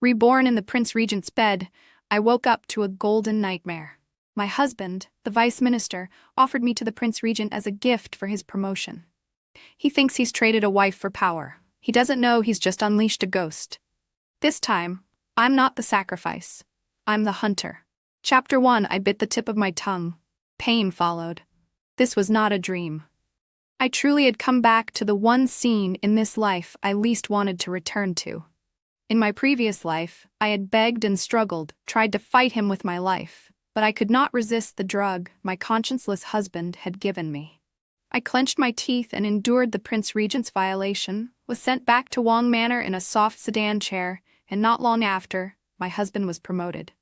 Reborn in the Prince Regent's bed, I woke up to a golden nightmare. My husband, the vice minister, offered me to the Prince Regent as a gift for his promotion. He thinks he's traded a wife for power. He doesn't know he's just unleashed a ghost. This time, I'm not the sacrifice. I'm the hunter. Chapter 1. I bit the tip of my tongue. Pain followed. This was not a dream. I truly had come back to the one scene in this life I least wanted to return to. In my previous life, I had begged and struggled, tried to fight him with my life, but I could not resist the drug my conscienceless husband had given me. I clenched my teeth and endured the Prince Regent's violation, was sent back to Wong Manor in a soft sedan chair, and not long after, my husband was promoted.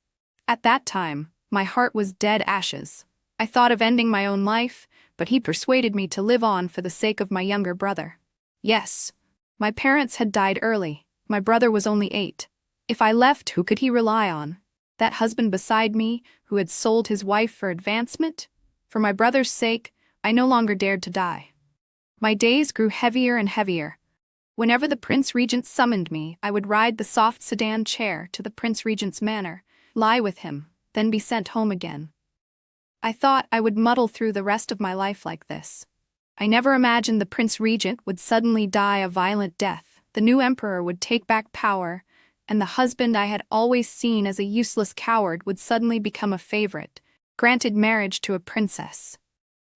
At that time, my heart was dead ashes. I thought of ending my own life, but he persuaded me to live on for the sake of my younger brother. Yes, my parents had died early. My brother was only 8. If I left, who could he rely on? That husband beside me, who had sold his wife for advancement? For my brother's sake, I no longer dared to die. My days grew heavier and heavier. Whenever the Prince Regent summoned me, I would ride the soft sedan chair to the Prince Regent's manor, lie with him, then be sent home again. I thought I would muddle through the rest of my life like this. I never imagined the Prince Regent would suddenly die a violent death, the new emperor would take back power, and the husband I had always seen as a useless coward would suddenly become a favorite, granted marriage to a princess.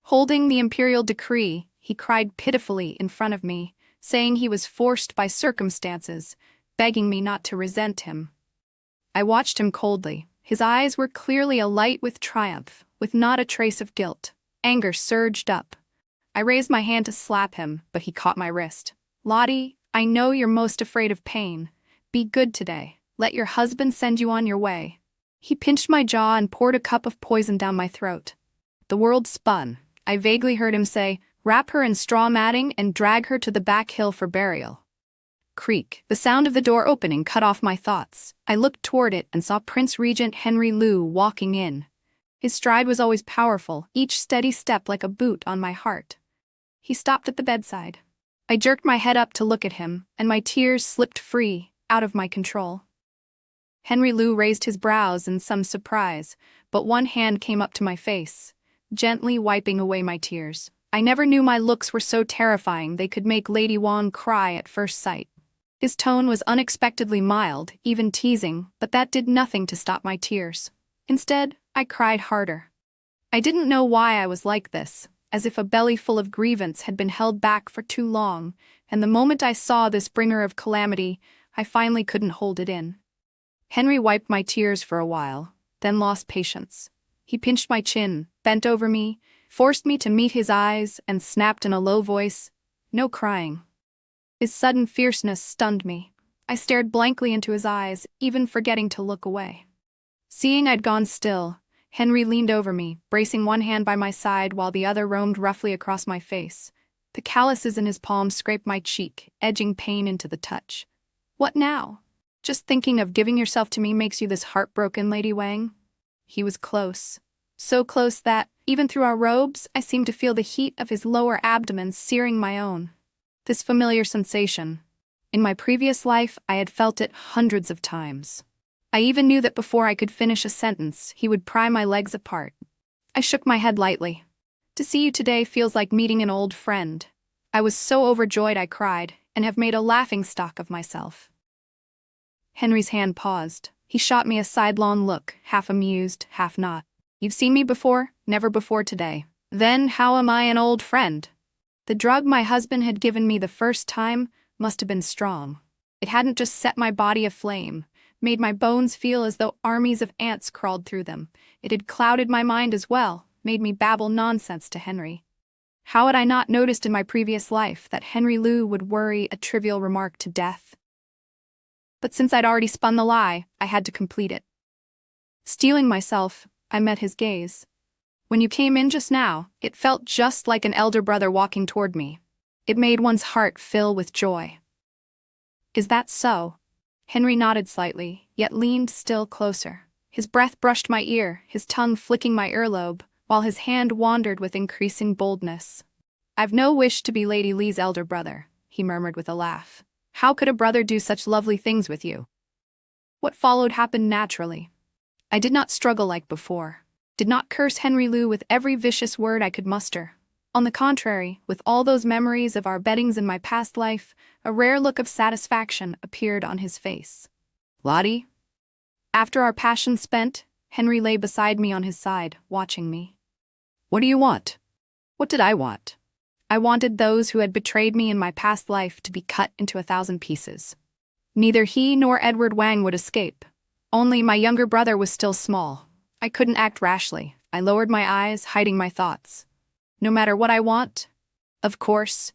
Holding the imperial decree, he cried pitifully in front of me, saying he was forced by circumstances, begging me not to resent him. I watched him coldly. His eyes were clearly alight with triumph, with not a trace of guilt. Anger surged up. I raised my hand to slap him, but he caught my wrist. "Lottie, I know you're most afraid of pain. Be good today. Let your husband send you on your way." He pinched my jaw and poured a cup of poison down my throat. The world spun. I vaguely heard him say, "Wrap her in straw matting and drag her to the back hill for burial." Creak. The sound of the door opening cut off my thoughts. I looked toward it and saw Prince Regent Henry Liu walking in. His stride was always powerful, each steady step like a boot on my heart. He stopped at the bedside. I jerked my head up to look at him, and my tears slipped free, out of my control. Henry Liu raised his brows in some surprise, but one hand came up to my face, gently wiping away my tears. I never knew my looks were so terrifying they could make Lady Wong cry at first sight. His tone was unexpectedly mild, even teasing, but that did nothing to stop my tears. Instead, I cried harder. I didn't know why I was like this, as if a belly full of grievance had been held back for too long, and the moment I saw this bringer of calamity, I finally couldn't hold it in. Henry wiped my tears for a while, then lost patience. He pinched my chin, bent over me, forced me to meet his eyes, and snapped in a low voice, "No crying." His sudden fierceness stunned me. I stared blankly into his eyes, even forgetting to look away. Seeing I'd gone still, Henry leaned over me, bracing one hand by my side while the other roamed roughly across my face. The calluses in his palm scraped my cheek, edging pain into the touch. "What now? Just thinking of giving yourself to me makes you this heartbroken, Lady Wang?" He was close. So close that, even through our robes, I seemed to feel the heat of his lower abdomen searing my own. This familiar sensation. In my previous life, I had felt it hundreds of times. I even knew that before I could finish a sentence, he would pry my legs apart. I shook my head lightly. "To see you today feels like meeting an old friend." I was so overjoyed I cried, and have made a laughingstock of myself. Henry's hand paused. He shot me a sidelong look, half amused, half not. "You've seen me before? Never before today. Then how am I an old friend?" The drug my husband had given me the first time must have been strong. It hadn't just set my body aflame, made my bones feel as though armies of ants crawled through them. It had clouded my mind as well, made me babble nonsense to Henry. How had I not noticed in my previous life that Henry Liu would worry a trivial remark to death? But since I'd already spun the lie, I had to complete it. Steeling myself, I met his gaze. "When you came in just now, it felt just like an elder brother walking toward me. It made one's heart fill with joy." "Is that so?" Henry nodded slightly, yet leaned still closer. His breath brushed my ear, his tongue flicking my earlobe, while his hand wandered with increasing boldness. "I've no wish to be Lady Li's elder brother," he murmured with a laugh. "How could a brother do such lovely things with you?" What followed happened naturally. I did not struggle like before, did not curse Henry Lou with every vicious word I could muster. On the contrary, with all those memories of our beddings in my past life, a rare look of satisfaction appeared on his face. Lottie? After our passion spent, Henry lay beside me on his side, watching me. What do you want? What did I want? I wanted those who had betrayed me in my past life to be cut into 1,000 pieces. Neither he nor Edward Wang would escape. Only my younger brother was still small. I couldn't act rashly. I lowered my eyes, hiding my thoughts. No matter what I want? Of course.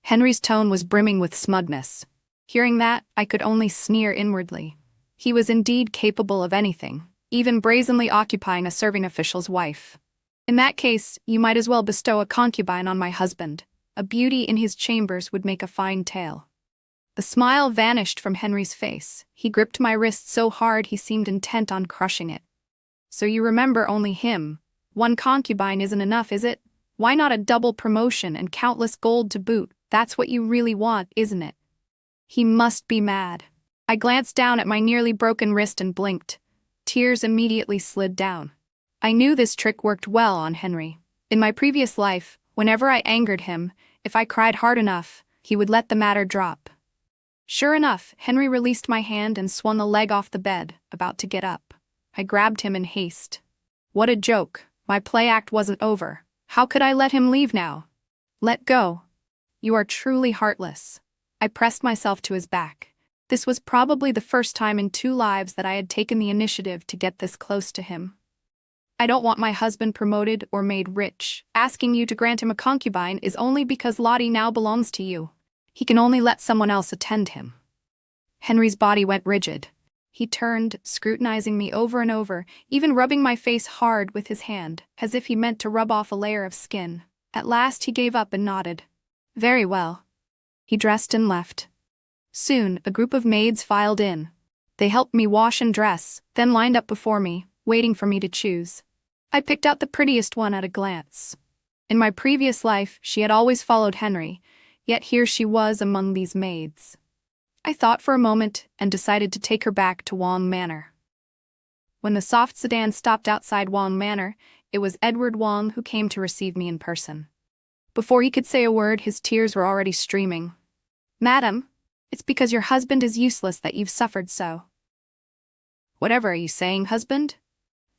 Henry's tone was brimming with smugness. Hearing that, I could only sneer inwardly. He was indeed capable of anything, even brazenly occupying a serving official's wife. In that case, you might as well bestow a concubine on my husband. A beauty in his chambers would make a fine tale. The smile vanished from Henry's face. He gripped my wrist so hard he seemed intent on crushing it. So you remember only him. One concubine isn't enough, is it? Why not a double promotion and countless gold to boot? That's what you really want, isn't it? He must be mad. I glanced down at my nearly broken wrist and blinked. Tears immediately slid down. I knew this trick worked well on Henry. In my previous life, whenever I angered him, if I cried hard enough, he would let the matter drop. Sure enough, Henry released my hand and swung the leg off the bed, about to get up. I grabbed him in haste. What a joke. My play act wasn't over. How could I let him leave now? Let go. You are truly heartless. I pressed myself to his back. This was probably the first time in 2 lives that I had taken the initiative to get this close to him. I don't want my husband promoted or made rich. Asking you to grant him a concubine is only because Lottie now belongs to you. He can only let someone else attend him. Henry's body went rigid. He turned, scrutinizing me over and over, even rubbing my face hard with his hand, as if he meant to rub off a layer of skin. At last he gave up and nodded. Very well. He dressed and left. Soon, a group of maids filed in. They helped me wash and dress, then lined up before me, waiting for me to choose. I picked out the prettiest one at a glance. In my previous life, she had always followed Henry, yet here she was among these maids. I thought for a moment and decided to take her back to Wong Manor. When the soft sedan stopped outside Wong Manor, it was Edward Wong who came to receive me in person. Before he could say a word, his tears were already streaming. Madam, it's because your husband is useless that you've suffered so. Whatever are you saying, husband?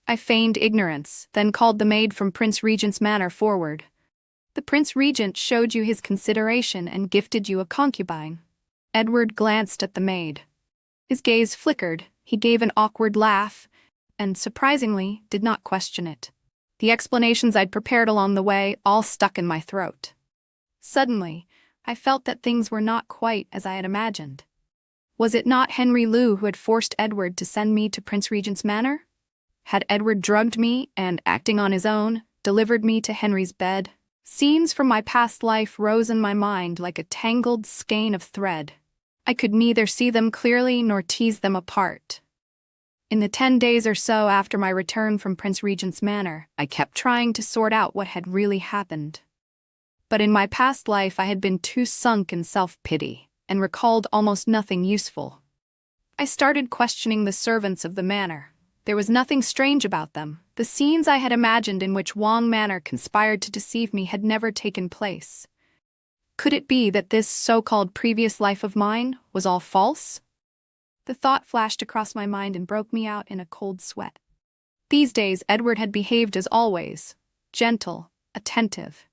I feigned ignorance, then called the maid from Prince Regent's manor forward. The Prince Regent showed you his consideration and gifted you a concubine. Edward glanced at the maid. His gaze flickered, he gave an awkward laugh, and, surprisingly, did not question it. The explanations I'd prepared along the way all stuck in my throat. Suddenly, I felt that things were not quite as I had imagined. Was it not Henry Lou who had forced Edward to send me to Prince Regent's manor? Had Edward drugged me and, acting on his own, delivered me to Henry's bed? Scenes from my past life rose in my mind like a tangled skein of thread. I could neither see them clearly nor tease them apart. In the 10 days or so after my return from Prince Regent's manor, I kept trying to sort out what had really happened. But in my past life I had been too sunk in self-pity and recalled almost nothing useful. I started questioning the servants of the manor. There was nothing strange about them. The scenes I had imagined in which Wong Manor conspired to deceive me had never taken place. Could it be that this so-called previous life of mine was all false? The thought flashed across my mind and broke me out in a cold sweat. These days, Edward had behaved as always, gentle, attentive.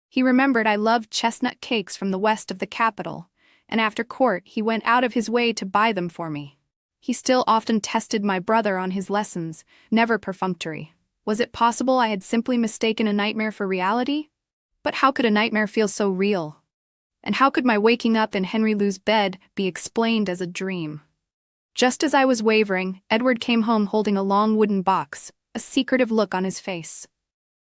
He remembered I loved chestnut cakes from the west of the capital, and after court he went out of his way to buy them for me. He still often tested my brother on his lessons, never perfunctory. Was it possible I had simply mistaken a nightmare for reality? But how could a nightmare feel so real? And how could my waking up in Henry Lou's bed be explained as a dream? Just as I was wavering, Edward came home holding a long wooden box, a secretive look on his face.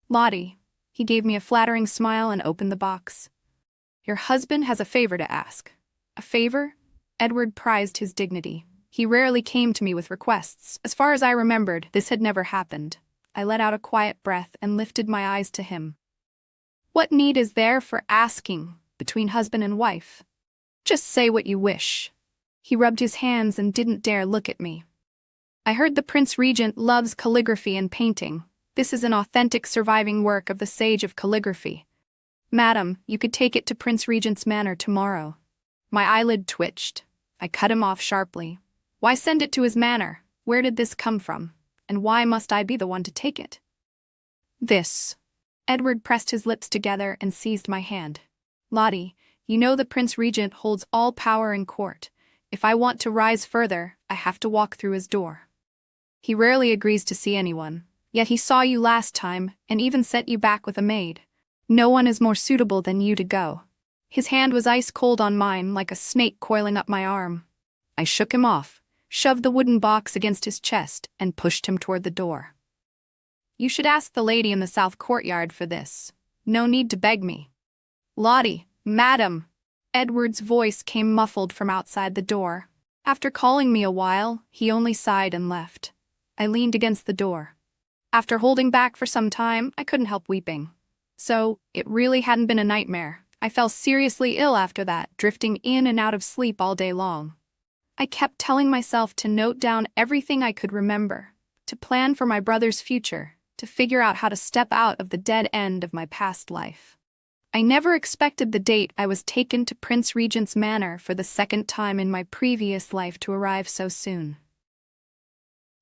Lottie. He gave me a flattering smile and opened the box. Your husband has a favor to ask. A favor? Edward prized his dignity. He rarely came to me with requests. As far as I remembered, this had never happened. I let out a quiet breath and lifted my eyes to him. What need is there for asking between husband and wife? Just say what you wish. He rubbed his hands and didn't dare look at me. I heard the Prince Regent loves calligraphy and painting. This is an authentic surviving work of the sage of calligraphy. Madam, you could take it to Prince Regent's manor tomorrow. My eyelid twitched. I cut him off sharply. Why send it to his manor? Where did this come from? And why must I be the one to take it? This. Edward pressed his lips together and seized my hand. Lottie, you know the Prince Regent holds all power in court. If I want to rise further, I have to walk through his door. He rarely agrees to see anyone, yet he saw you last time and even sent you back with a maid. No one is more suitable than you to go. His hand was ice cold on mine, like a snake coiling up my arm. I shook him off, shoved the wooden box against his chest, and pushed him toward the door. You should ask the lady in the south courtyard for this. No need to beg me. Lottie, madam! Edward's voice came muffled from outside the door. After calling me a while, he only sighed and left. I leaned against the door. After holding back for some time, I couldn't help weeping. So, it really hadn't been a nightmare. I fell seriously ill after that, drifting in and out of sleep all day long. I kept telling myself to note down everything I could remember, to plan for my brother's future, to figure out how to step out of the dead end of my past life. I never expected the date I was taken to Prince Regent's manor for the second time in my previous life to arrive so soon.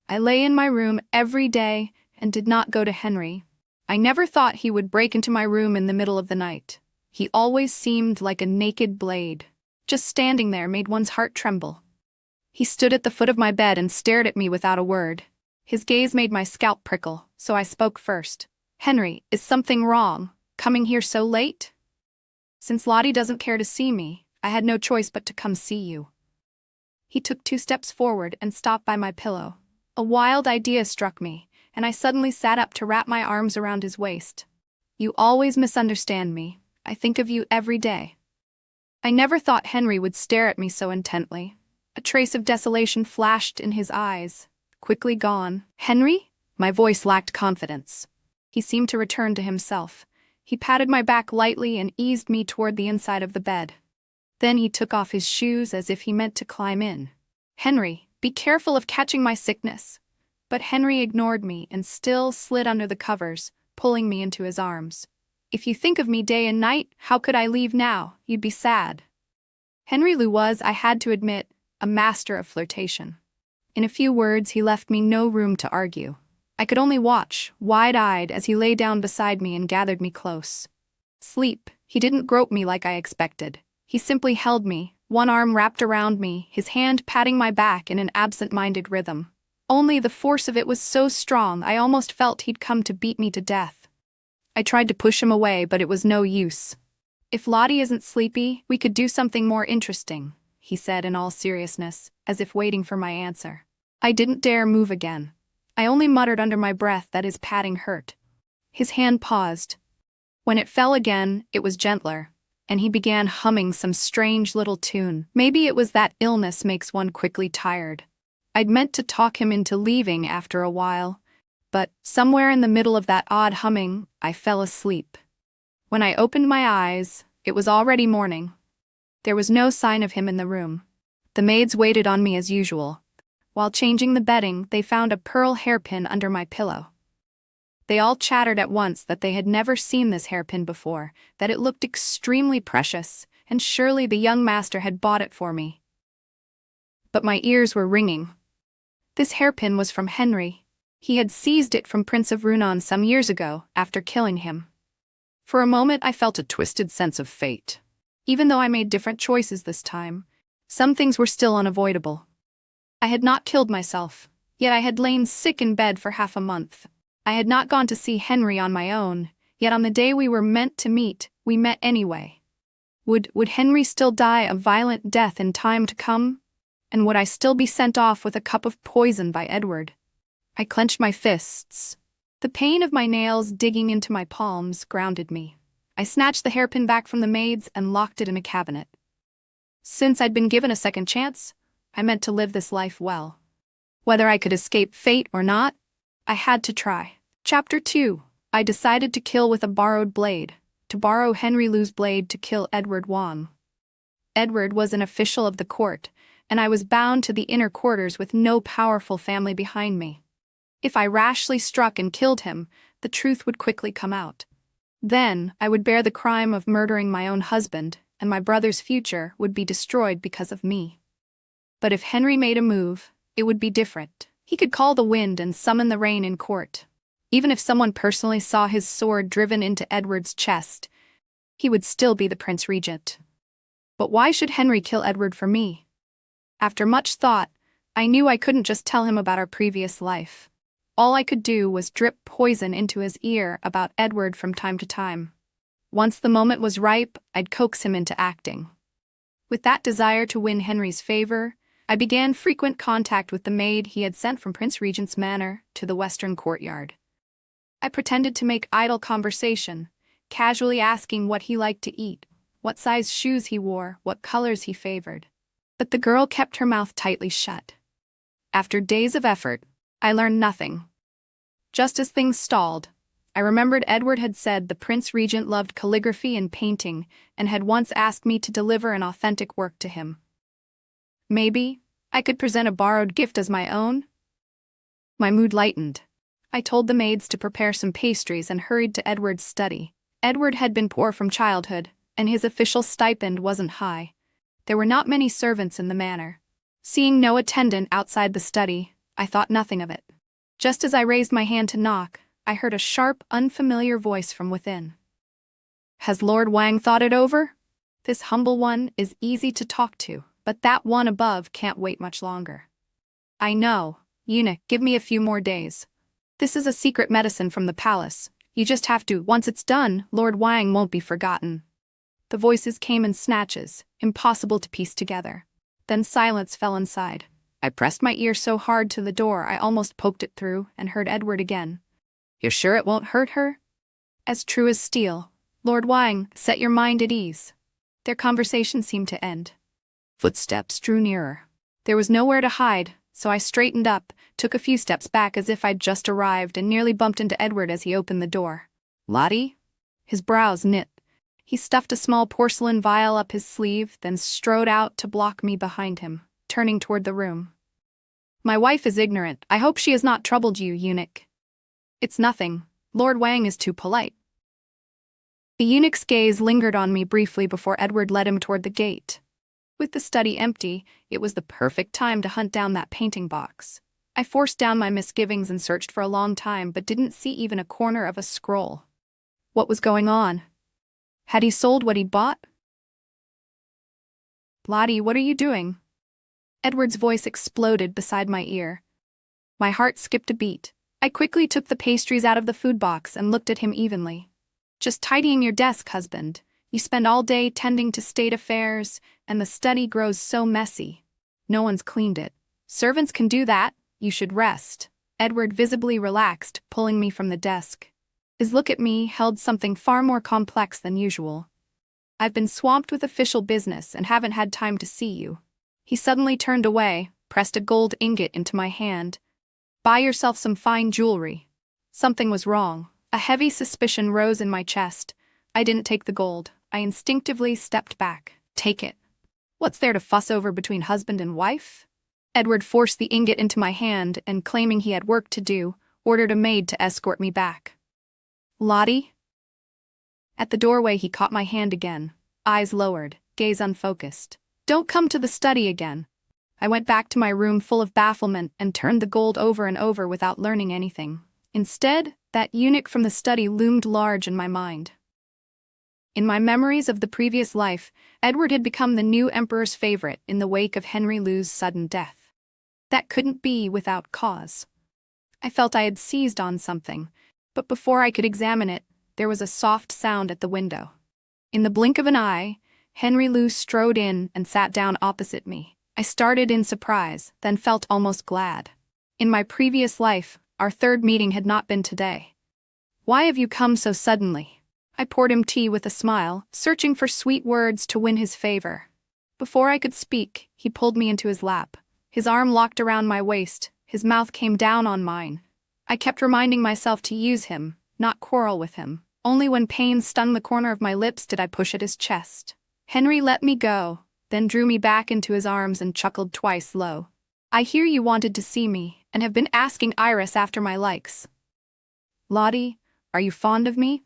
I lay in my room every day and did not go to Henry. I never thought he would break into my room in the middle of the night. He always seemed like a naked blade. Just standing there made one's heart tremble. He stood at the foot of my bed and stared at me without a word. His gaze made my scalp prickle, so I spoke first. Henry, is something wrong? Coming here so late? Since Lottie doesn't care to see me, I had no choice but to come see you. He took 2 steps forward and stopped by my pillow. A wild idea struck me, and I suddenly sat up to wrap my arms around his waist. You always misunderstand me. I think of you every day. I never thought Henry would stare at me so intently. A trace of desolation flashed in his eyes, quickly gone. Henry? My voice lacked confidence. He seemed to return to himself. He patted my back lightly and eased me toward the inside of the bed. Then he took off his shoes as if he meant to climb in. Henry, be careful of catching my sickness. But Henry ignored me and still slid under the covers, pulling me into his arms. If you think of me day and night, how could I leave now? You'd be sad. Henry Lou was, I had to admit, a master of flirtation. In a few words, he left me no room to argue. I could only watch, wide-eyed, as he lay down beside me and gathered me close. Sleep. He didn't grope me like I expected. He simply held me, one arm wrapped around me, his hand patting my back in an absent-minded rhythm. Only the force of it was so strong I almost felt he'd come to beat me to death. I tried to push him away, but it was no use. If Lottie isn't sleepy, we could do something more interesting, he said in all seriousness, as if waiting for my answer. I didn't dare move again. I only muttered under my breath that his patting hurt. His hand paused. When it fell again, it was gentler, and he began humming some strange little tune. Maybe it was that illness makes one quickly tired. I'd meant to talk him into leaving after a while, but somewhere in the middle of that odd humming, I fell asleep. When I opened my eyes, it was already morning. There was no sign of him in the room. The maids waited on me as usual. While changing the bedding, they found a pearl hairpin under my pillow. They all chattered at once that they had never seen this hairpin before, that it looked extremely precious, and surely the young master had bought it for me. But my ears were ringing. This hairpin was from Henry. He had seized it from Prince of Reborn some years ago, after killing him. For a moment I felt a twisted sense of fate. Even though I made different choices this time, some things were still unavoidable. I had not killed myself, yet I had lain sick in bed for half a month. I had not gone to see Henry on my own, yet on the day we were meant to meet, we met anyway. Would Henry still die a violent death in time to come? And would I still be sent off with a cup of poison by Edward? I clenched my fists. The pain of my nails digging into my palms grounded me. I snatched the hairpin back from the maids and locked it in a cabinet. Since I'd been given a second chance, I meant to live this life well. Whether I could escape fate or not, I had to try. Chapter 2. I decided to kill with a borrowed blade, to borrow Henry Lou's blade to kill Edward Wong. Edward was an official of the court, and I was bound to the inner quarters with no powerful family behind me. If I rashly struck and killed him, the truth would quickly come out. Then I would bear the crime of murdering my own husband, and my brother's future would be destroyed because of me. But if Henry made a move, it would be different. He could call the wind and summon the rain in court. Even if someone personally saw his sword driven into Edward's chest, he would still be the Prince Regent. But why should Henry kill Edward for me? After much thought, I knew I couldn't just tell him about our previous life. All I could do was drip poison into his ear about Edward from time to time. Once the moment was ripe, I'd coax him into acting. With that desire to win Henry's favor, I began frequent contact with the maid he had sent from Prince Regent's manor to the western courtyard. I pretended to make idle conversation, casually asking what he liked to eat, what size shoes he wore, what colors he favored. But the girl kept her mouth tightly shut. After days of effort, I learned nothing. Just as things stalled, I remembered Edward had said the Prince Regent loved calligraphy and painting and had once asked me to deliver an authentic work to him. Maybe I could present a borrowed gift as my own? My mood lightened. I told the maids to prepare some pastries and hurried to Edward's study. Edward had been poor from childhood, and his official stipend wasn't high. There were not many servants in the manor. Seeing no attendant outside the study, I thought nothing of it. Just as I raised my hand to knock, I heard a sharp, unfamiliar voice from within. "Has Lord Wang thought it over? This humble one is easy to talk to, but that one above can't wait much longer." "I know, eunuch, give me a few more days. This is a secret medicine from the palace. You just have to, once it's done, Lord Wang won't be forgotten." The voices came in snatches, impossible to piece together. Then silence fell inside. I pressed my ear so hard to the door I almost poked it through and heard Edward again. "You're sure it won't hurt her?" "As true as steel. Lord Wang, set your mind at ease." Their conversation seemed to end. Footsteps drew nearer. There was nowhere to hide, so I straightened up, took a few steps back as if I'd just arrived, and nearly bumped into Edward as he opened the door. "Lottie?" His brows knit. He stuffed a small porcelain vial up his sleeve, then strode out to block me behind him, turning toward the room. "My wife is ignorant. I hope she has not troubled you, eunuch." "It's nothing. Lord Wang is too polite." The eunuch's gaze lingered on me briefly before Edward led him toward the gate. With the study empty, it was the perfect time to hunt down that painting box. I forced down my misgivings and searched for a long time, but didn't see even a corner of a scroll. What was going on? Had he sold what he'd bought? "Lottie, what are you doing?" Edward's voice exploded beside my ear. My heart skipped a beat. I quickly took the pastries out of the food box and looked at him evenly. "Just tidying your desk, husband. You spend all day tending to state affairs, and the study grows so messy. No one's cleaned it. Servants can do that. You should rest." Edward visibly relaxed, pulling me from the desk. His look at me held something far more complex than usual. "I've been swamped with official business and haven't had time to see you." He suddenly turned away, pressed a gold ingot into my hand. "Buy yourself some fine jewelry." Something was wrong. A heavy suspicion rose in my chest. I didn't take the gold. I instinctively stepped back. "Take it. What's there to fuss over between husband and wife?" Edward forced the ingot into my hand and, claiming he had work to do, ordered a maid to escort me back. "Lottie?" At the doorway he caught my hand again, eyes lowered, gaze unfocused. "Don't come to the study again." I went back to my room full of bafflement and turned the gold over and over without learning anything. Instead, that eunuch from the study loomed large in my mind. In my memories of the previous life, Edward had become the new emperor's favorite in the wake of Henry Lou's sudden death. That couldn't be without cause. I felt I had seized on something, but before I could examine it, there was a soft sound at the window. In the blink of an eye, Henry Lou strode in and sat down opposite me. I started in surprise, then felt almost glad. In my previous life, our third meeting had not been today. "Why have you come so suddenly?" I poured him tea with a smile, searching for sweet words to win his favor. Before I could speak, he pulled me into his lap. His arm locked around my waist, his mouth came down on mine. I kept reminding myself to use him, not quarrel with him. Only when pain stung the corner of my lips did I push at his chest. Henry let me go, then drew me back into his arms and chuckled twice low. "I hear you wanted to see me, and have been asking Iris after my likes. Lottie, are you fond of me?"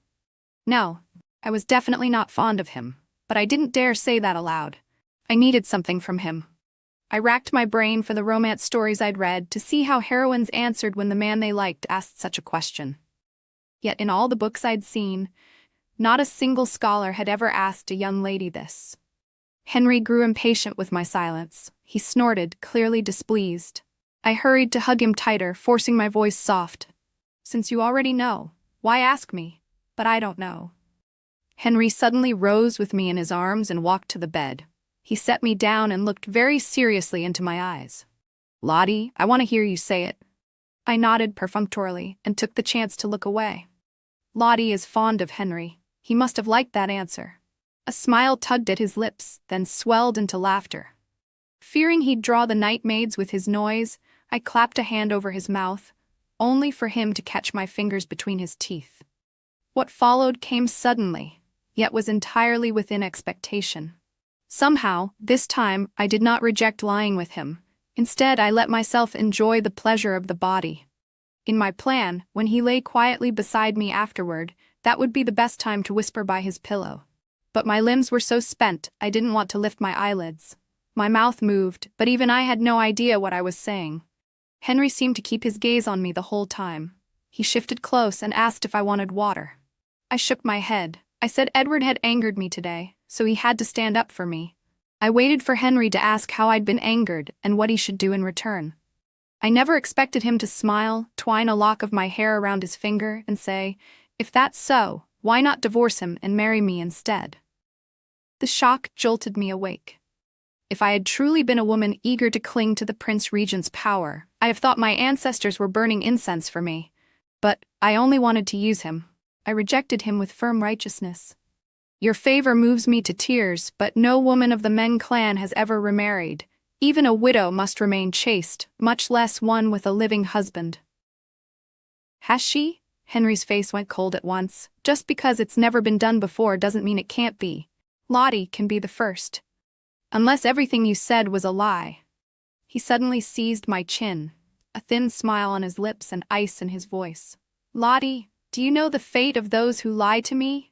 No, I was definitely not fond of him, but I didn't dare say that aloud. I needed something from him. I racked my brain for the romance stories I'd read to see how heroines answered when the man they liked asked such a question. Yet in all the books I'd seen, not a single scholar had ever asked a young lady this. Henry grew impatient with my silence. He snorted, clearly displeased. I hurried to hug him tighter, forcing my voice soft. "Since you already know, why ask me? But I don't know." Henry suddenly rose with me in his arms and walked to the bed. He set me down and looked very seriously into my eyes. "Lottie, I want to hear you say it." I nodded perfunctorily and took the chance to look away. Lottie is fond of Henry. He must have liked that answer. A smile tugged at his lips, then swelled into laughter. Fearing he'd draw the night maids with his noise, I clapped a hand over his mouth, only for him to catch my fingers between his teeth. What followed came suddenly, yet was entirely within expectation. Somehow, this time, I did not reject lying with him. Instead, I let myself enjoy the pleasure of the body. In my plan, when he lay quietly beside me afterward, that would be the best time to whisper by his pillow. But my limbs were so spent, I didn't want to lift my eyelids. My mouth moved, but even I had no idea what I was saying. Henry seemed to keep his gaze on me the whole time. He shifted close and asked if I wanted water. I shook my head. I said Edward had angered me today, so he had to stand up for me. I waited for Henry to ask how I'd been angered and what he should do in return. I never expected him to smile, twine a lock of my hair around his finger, and say, "If that's so, why not divorce him and marry me instead?" The shock jolted me awake. If I had truly been a woman eager to cling to the Prince Regent's power, I have thought my ancestors were burning incense for me. But I only wanted to use him. I rejected him with firm righteousness. "Your favor moves me to tears, but no woman of the Men clan has ever remarried. Even a widow must remain chaste, much less one with a living husband." "Has she?" Henry's face went cold at once. "Just because it's never been done before doesn't mean it can't be. Lottie can be the first. Unless everything you said was a lie." He suddenly seized my chin, a thin smile on his lips and ice in his voice. "Lottie, do you know the fate of those who lie to me?"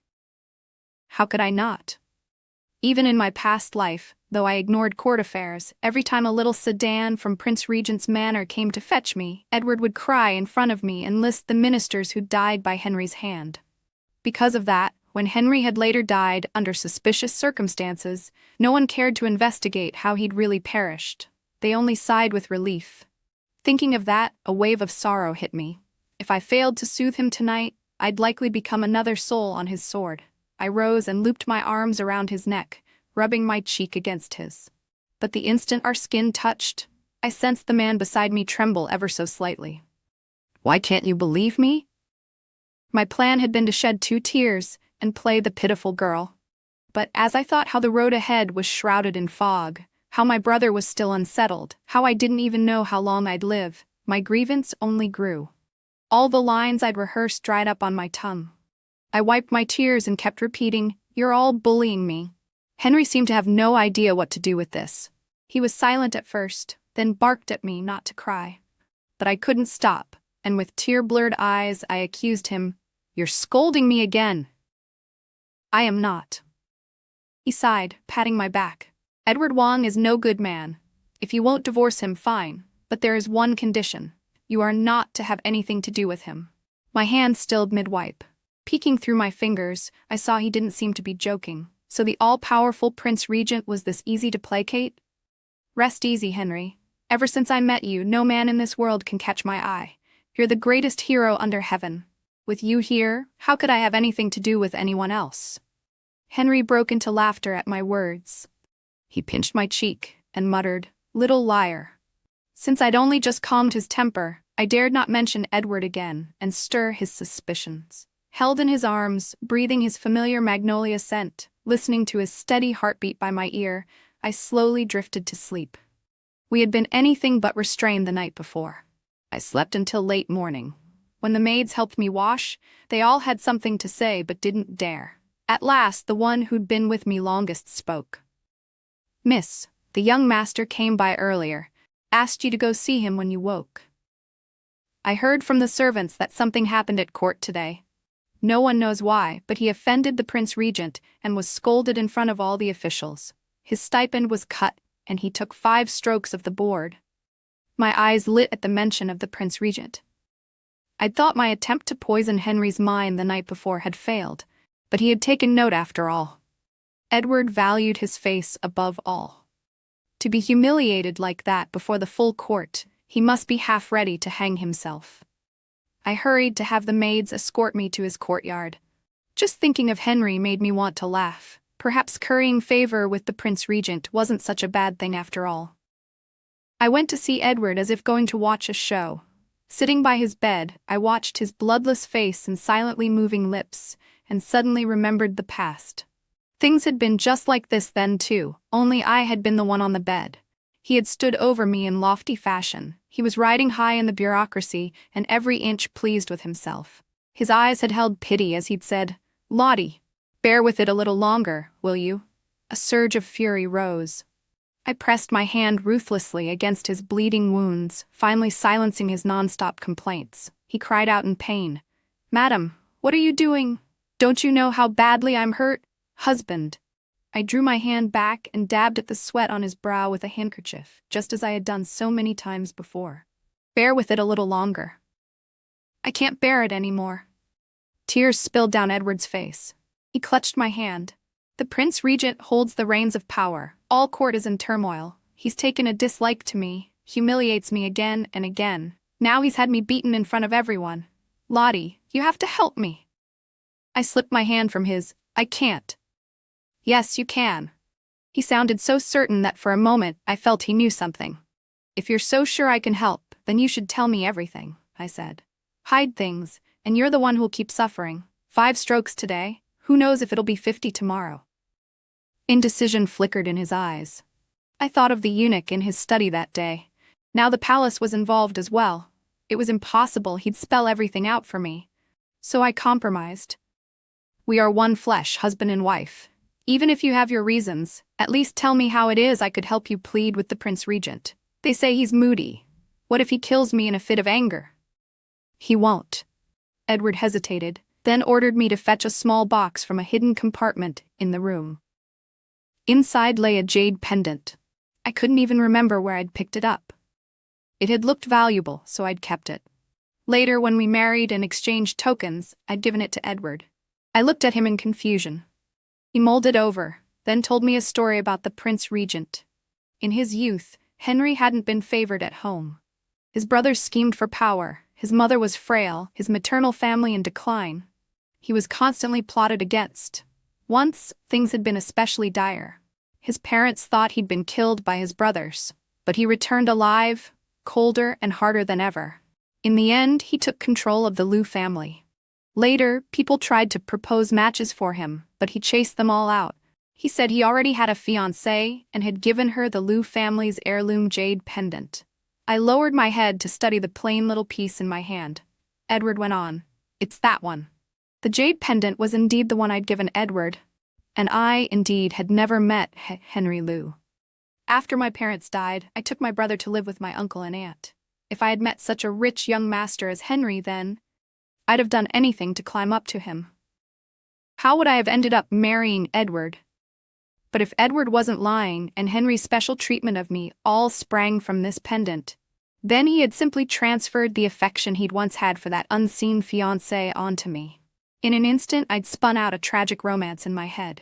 How could I not? Even in my past life, though I ignored court affairs, every time a little sedan from Prince Regent's manor came to fetch me, Edward would cry in front of me and list the ministers who died by Henry's hand. Because of that, when Henry had later died under suspicious circumstances, no one cared to investigate how he'd really perished. They only sighed with relief. Thinking of that, a wave of sorrow hit me. If I failed to soothe him tonight, I'd likely become another soul on his sword. I rose and looped my arms around his neck, rubbing my cheek against his. But the instant our skin touched, I sensed the man beside me tremble ever so slightly. "Why can't you believe me?" My plan had been to shed 2 tears and play the pitiful girl. But as I thought how the road ahead was shrouded in fog, how my brother was still unsettled, how I didn't even know how long I'd live, my grievance only grew. All the lines I'd rehearsed dried up on my tongue. I wiped my tears and kept repeating, "You're all bullying me." Henry seemed to have no idea what to do with this. He was silent at first, then barked at me not to cry. But I couldn't stop, and with tear-blurred eyes I accused him, "You're scolding me again." "I am not." He sighed, patting my back. "Edward Wong is no good man. If you won't divorce him, fine, but there is one condition. You are not to have anything to do with him." My hand stilled mid-wipe. Peeking through my fingers, I saw he didn't seem to be joking. So the all-powerful Prince Regent was this easy to placate? "Rest easy, Henry. Ever since I met you, no man in this world can catch my eye. You're the greatest hero under heaven. With you here, how could I have anything to do with anyone else?" Henry broke into laughter at my words. He pinched my cheek and muttered, "Little liar." Since I'd only just calmed his temper, I dared not mention Edward again and stir his suspicions. Held in his arms, breathing his familiar magnolia scent, listening to his steady heartbeat by my ear, I slowly drifted to sleep. We had been anything but restrained the night before. I slept until late morning. When the maids helped me wash, they all had something to say but didn't dare. At last, the one who'd been with me longest spoke. Miss, the young master came by earlier, asked you to go see him when you woke. I heard from the servants that something happened at court today. No one knows why, but he offended the Prince Regent and was scolded in front of all the officials. His stipend was cut, and he took 5 strokes of the board. My eyes lit at the mention of the Prince Regent. I'd thought my attempt to poison Henry's mind the night before had failed, but he had taken note after all. Edward valued his face above all. To be humiliated like that before the full court, he must be half ready to hang himself. I hurried to have the maids escort me to his courtyard. Just thinking of Henry made me want to laugh. Perhaps currying favor with the Prince Regent wasn't such a bad thing after all. I went to see Edward as if going to watch a show. Sitting by his bed, I watched his bloodless face and silently moving lips, and suddenly remembered the past. Things had been just like this then too, only I had been the one on the bed. He had stood over me in lofty fashion. He was riding high in the bureaucracy and every inch pleased with himself. His eyes had held pity as he'd said, "Lottie, bear with it a little longer, will you?" A surge of fury rose. I pressed my hand ruthlessly against his bleeding wounds, finally silencing his non-stop complaints. He cried out in pain, "Madam, what are you doing? Don't you know how badly I'm hurt? Husband." I drew my hand back and dabbed at the sweat on his brow with a handkerchief, just as I had done so many times before. "Bear with it a little longer." "I can't bear it anymore." Tears spilled down Edward's face. He clutched my hand. "The Prince Regent holds the reins of power. All court is in turmoil. He's taken a dislike to me, humiliates me again and again. Now he's had me beaten in front of everyone. Lottie, you have to help me." I slipped my hand from his. "I can't." "Yes, you can." He sounded so certain that for a moment I felt he knew something. "If you're so sure I can help, then you should tell me everything," I said. "Hide things, and you're the one who'll keep suffering. 5 strokes today, who knows if it'll be 50 tomorrow." Indecision flickered in his eyes. I thought of the eunuch in his study that day. Now the palace was involved as well. It was impossible he'd spell everything out for me. So I compromised. "We are one flesh, husband and wife. Even if you have your reasons, at least tell me how it is I could help you plead with the Prince Regent. They say he's moody. What if he kills me in a fit of anger?" "He won't." Edward hesitated, then ordered me to fetch a small box from a hidden compartment in the room. Inside lay a jade pendant. I couldn't even remember where I'd picked it up. It had looked valuable, so I'd kept it. Later, when we married and exchanged tokens, I'd given it to Edward. I looked at him in confusion. He mulled it over, then told me a story about the Prince Regent. In his youth, Henry hadn't been favored at home. His brothers schemed for power, his mother was frail, his maternal family in decline. He was constantly plotted against. Once, things had been especially dire. His parents thought he'd been killed by his brothers, but he returned alive, colder and harder than ever. In the end, he took control of the Liu family. Later, people tried to propose matches for him, but he chased them all out. He said he already had a fiancée and had given her the Liu family's heirloom jade pendant. I lowered my head to study the plain little piece in my hand. Edward went on, "It's that one." The jade pendant was indeed the one I'd given Edward, and I, indeed, had never met Henry Liu. After my parents died, I took my brother to live with my uncle and aunt. If I had met such a rich young master as Henry then, I'd have done anything to climb up to him. How would I have ended up marrying Edward? But if Edward wasn't lying and Henry's special treatment of me all sprang from this pendant, then he had simply transferred the affection he'd once had for that unseen fiancée onto me. In an instant, I'd spun out a tragic romance in my head.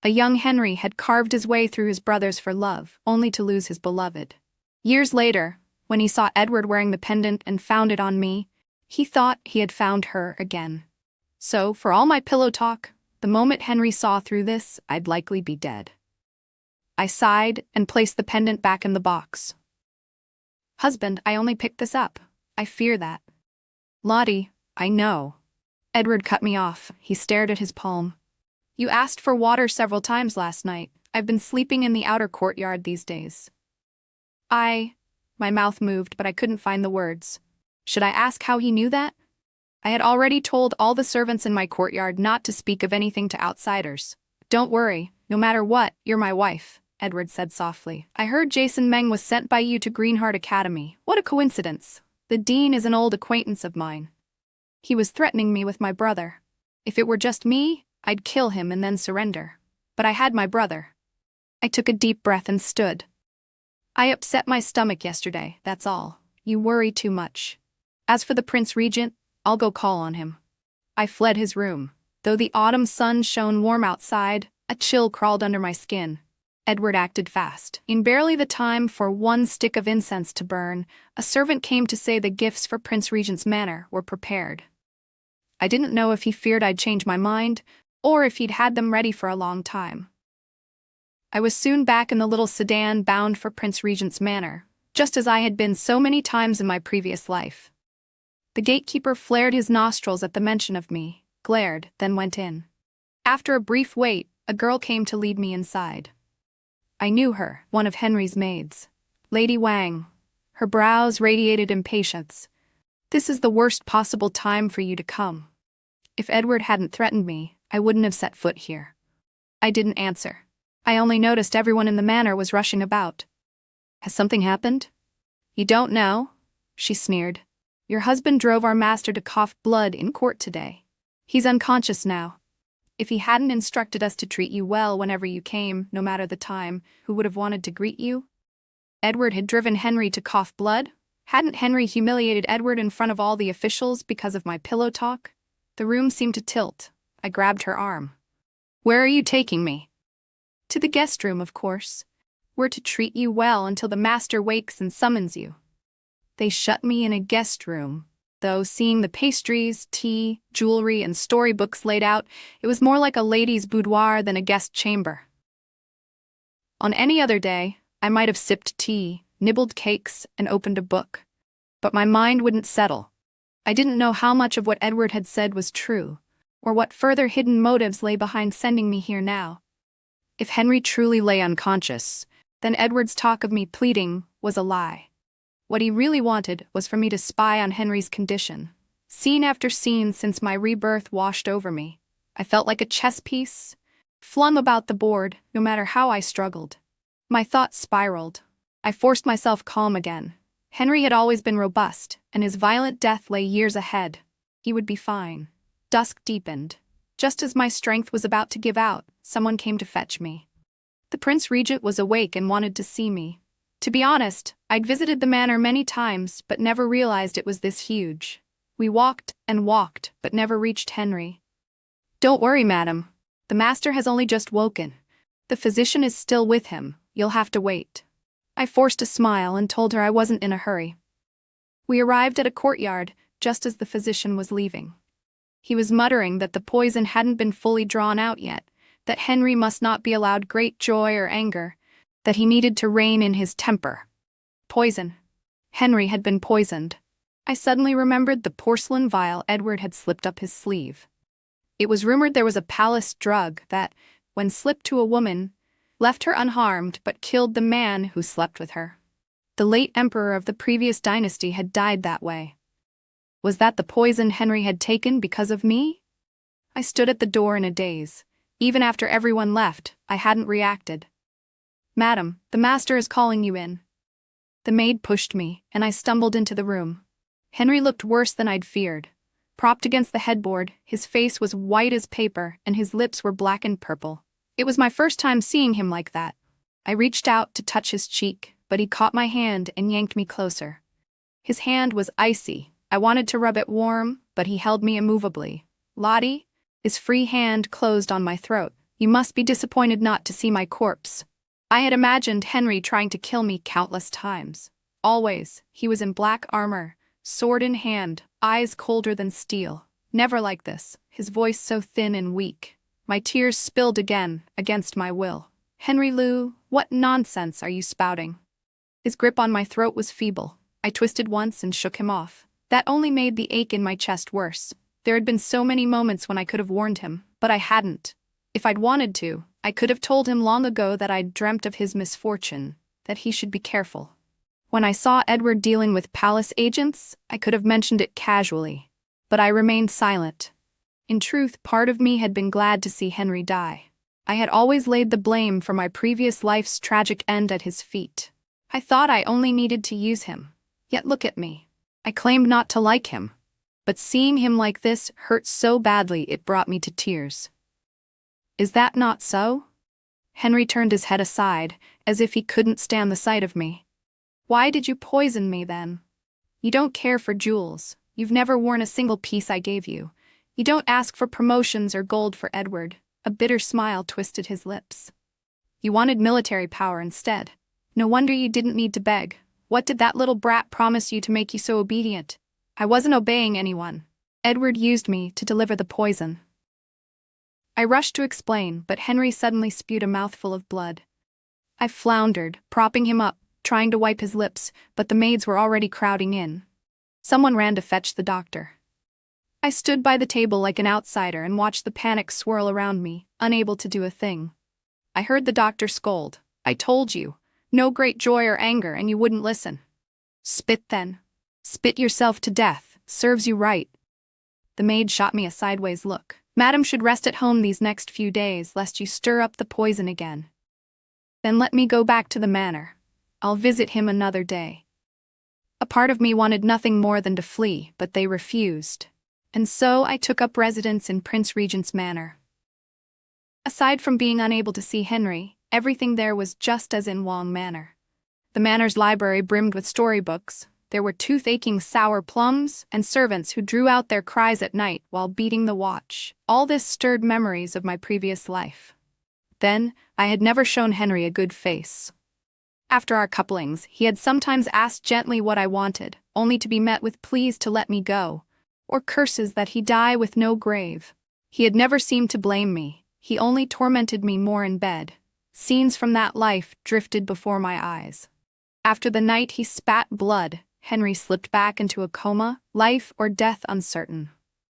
A young Henry had carved his way through his brothers for love, only to lose his beloved. Years later, when he saw Edward wearing the pendant and found it on me, he thought he had found her again. So, for all my pillow talk, the moment Henry saw through this, I'd likely be dead. I sighed and placed the pendant back in the box. "Husband, I only picked this up. I fear that." "Lottie, I know." Edward cut me off. He stared at his palm. "You asked for water several times last night. I've been sleeping in the outer courtyard these days." My mouth moved, but I couldn't find the words. Should I ask how he knew that? I had already told all the servants in my courtyard not to speak of anything to outsiders. "Don't worry, no matter what, you're my wife." Edward said softly. I heard Jason Meng was sent by you to Greenheart Academy. What a coincidence. The dean is an old acquaintance of mine. He was threatening me with my brother. If it were just me, I'd kill him and then surrender. But I had my brother. I took a deep breath and stood. I upset my stomach yesterday, that's all. You worry too much. As for the Prince Regent, I'll go call on him. I fled his room. Though the autumn sun shone warm outside, a chill crawled under my skin. Edward acted fast. In barely the time for one stick of incense to burn, a servant came to say the gifts for Prince Regent's manor were prepared. I didn't know if he feared I'd change my mind, or if he'd had them ready for a long time. I was soon back in the little sedan bound for Prince Regent's manor, just as I had been so many times in my previous life. The gatekeeper flared his nostrils at the mention of me, glared, then went in. After a brief wait, a girl came to lead me inside. I knew her, one of Henry's maids. Lady Wang. Her brows radiated impatience. This is the worst possible time for you to come. If Edward hadn't threatened me, I wouldn't have set foot here. I didn't answer. I only noticed everyone in the manor was rushing about. Has something happened? You don't know? She sneered. Your husband drove our master to cough blood in court today. He's unconscious now. If he hadn't instructed us to treat you well whenever you came, no matter the time, who would have wanted to greet you? Edward had driven Henry to cough blood? Hadn't Henry humiliated Edward in front of all the officials because of my pillow talk? The room seemed to tilt. I grabbed her arm. Where are you taking me? To the guest room, of course. We're to treat you well until the master wakes and summons you. They shut me in a guest room. Though seeing the pastries, tea, jewelry, and storybooks laid out, it was more like a lady's boudoir than a guest chamber. On any other day, I might have sipped tea, nibbled cakes, and opened a book. But my mind wouldn't settle. I didn't know how much of what Edward had said was true, or what further hidden motives lay behind sending me here now. If Henry truly lay unconscious, then Edward's talk of me pleading was a lie. What he really wanted was for me to spy on Henry's condition. Scene after scene since my rebirth washed over me. I felt like a chess piece, flung about the board, no matter how I struggled. My thoughts spiraled. I forced myself calm again. Henry had always been robust, and his violent death lay years ahead. He would be fine. Dusk deepened. Just as my strength was about to give out, someone came to fetch me. The Prince Regent was awake and wanted to see me. To be honest, I'd visited the manor many times but never realized it was this huge. We walked and walked, but never reached Henry. Don't worry, madam. The master has only just woken. The physician is still with him. You'll have to wait. I forced a smile and told her I wasn't in a hurry. We arrived at a courtyard just as the physician was leaving. He was muttering that the poison hadn't been fully drawn out yet, that Henry must not be allowed great joy or anger, that he needed to rein in his temper. Poison. Henry had been poisoned. I suddenly remembered the porcelain vial Edward had slipped up his sleeve. It was rumored there was a palace drug that, when slipped to a woman, left her unharmed but killed the man who slept with her. The late emperor of the previous dynasty had died that way. Was that the poison Henry had taken because of me? I stood at the door in a daze. Even after everyone left, I hadn't reacted. Madam, the master is calling you in. The maid pushed me, and I stumbled into the room. Henry looked worse than I'd feared. Propped against the headboard, his face was white as paper, and his lips were black and purple. It was my first time seeing him like that. I reached out to touch his cheek, but he caught my hand and yanked me closer. His hand was icy. I wanted to rub it warm, but he held me immovably. Lottie? His free hand closed on my throat. You must be disappointed not to see my corpse. I had imagined Henry trying to kill me countless times. Always, he was in black armor, sword in hand, eyes colder than steel. Never like this, his voice so thin and weak. My tears spilled again, against my will. Henry Lou, what nonsense are you spouting? His grip on my throat was feeble. I twisted once and shook him off. That only made the ache in my chest worse. There had been so many moments when I could have warned him, but I hadn't. If I'd wanted to, I could have told him long ago that I'd dreamt of his misfortune, that he should be careful. When I saw Edward dealing with palace agents, I could have mentioned it casually. But I remained silent. In truth, part of me had been glad to see Henry die. I had always laid the blame for my previous life's tragic end at his feet. I thought I only needed to use him. Yet look at me. I claimed not to like him. But seeing him like this hurt so badly it brought me to tears. Is that not so? Henry turned his head aside, as if he couldn't stand the sight of me. Why did you poison me then? You don't care for jewels. You've never worn a single piece I gave you. You don't ask for promotions or gold for Edward. A bitter smile twisted his lips. You wanted military power instead. No wonder you didn't need to beg. What did that little brat promise you to make you so obedient? I wasn't obeying anyone. Edward used me to deliver the poison. I rushed to explain, but Henry suddenly spewed a mouthful of blood. I floundered, propping him up, trying to wipe his lips, but the maids were already crowding in. Someone ran to fetch the doctor. I stood by the table like an outsider and watched the panic swirl around me, unable to do a thing. I heard the doctor scold. I told you. No great joy or anger, and you wouldn't listen. Spit then. Spit yourself to death. Serves you right. The maid shot me a sideways look. Madam should rest at home these next few days, lest you stir up the poison again. Then let me go back to the manor. I'll visit him another day. A part of me wanted nothing more than to flee, but they refused. And so I took up residence in Prince Regent's manor. Aside from being unable to see Henry, everything there was just as in Wong Manor. The manor's library brimmed with storybooks. There were tooth-aching sour plums, and servants who drew out their cries at night while beating the watch. All this stirred memories of my previous life. Then, I had never shown Henry a good face. After our couplings, he had sometimes asked gently what I wanted, only to be met with pleas to let me go, or curses that he die with no grave. He had never seemed to blame me. He only tormented me more in bed. Scenes from that life drifted before my eyes. After the night he spat blood, Henry slipped back into a coma, life or death uncertain.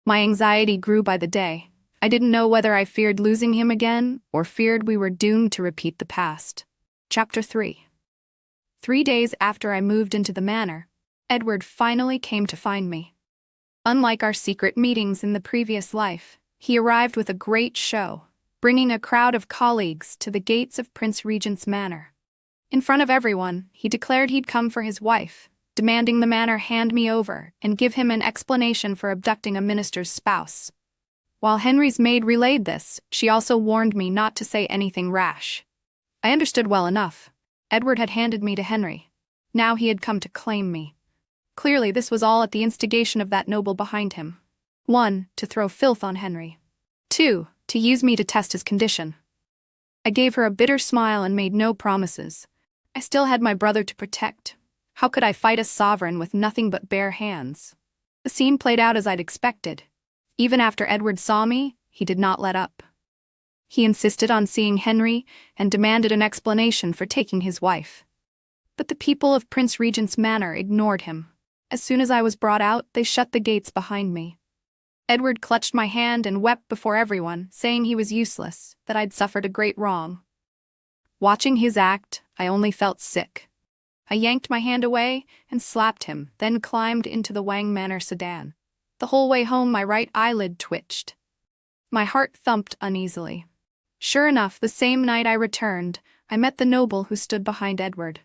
My anxiety grew by the day. I didn't know whether I feared losing him again, or feared we were doomed to repeat the past. Chapter 3. 3 days after I moved into the manor, Edward finally came to find me. Unlike our secret meetings in the previous life, he arrived with a great show, bringing a crowd of colleagues to the gates of Prince Regent's manor. In front of everyone, he declared he'd come for his wife, demanding the manor hand me over and give him an explanation for abducting a minister's spouse. While Henry's maid relayed this, she also warned me not to say anything rash. I understood well enough. Edward had handed me to Henry. Now he had come to claim me. Clearly this was all at the instigation of that noble behind him. 1. To throw filth on Henry. 2. To use me to test his condition. I gave her a bitter smile and made no promises. I still had my brother to protect. How could I fight a sovereign with nothing but bare hands? The scene played out as I'd expected. Even after Edward saw me, he did not let up. He insisted on seeing Henry and demanded an explanation for taking his wife. But the people of Prince Regent's manor ignored him. As soon as I was brought out, they shut the gates behind me. Edward clutched my hand and wept before everyone, saying he was useless, that I'd suffered a great wrong. Watching his act, I only felt sick. I yanked my hand away and slapped him, then climbed into the Wang Manor sedan. The whole way home my right eyelid twitched. My heart thumped uneasily. Sure enough, the same night I returned, I met the noble who stood behind Edward.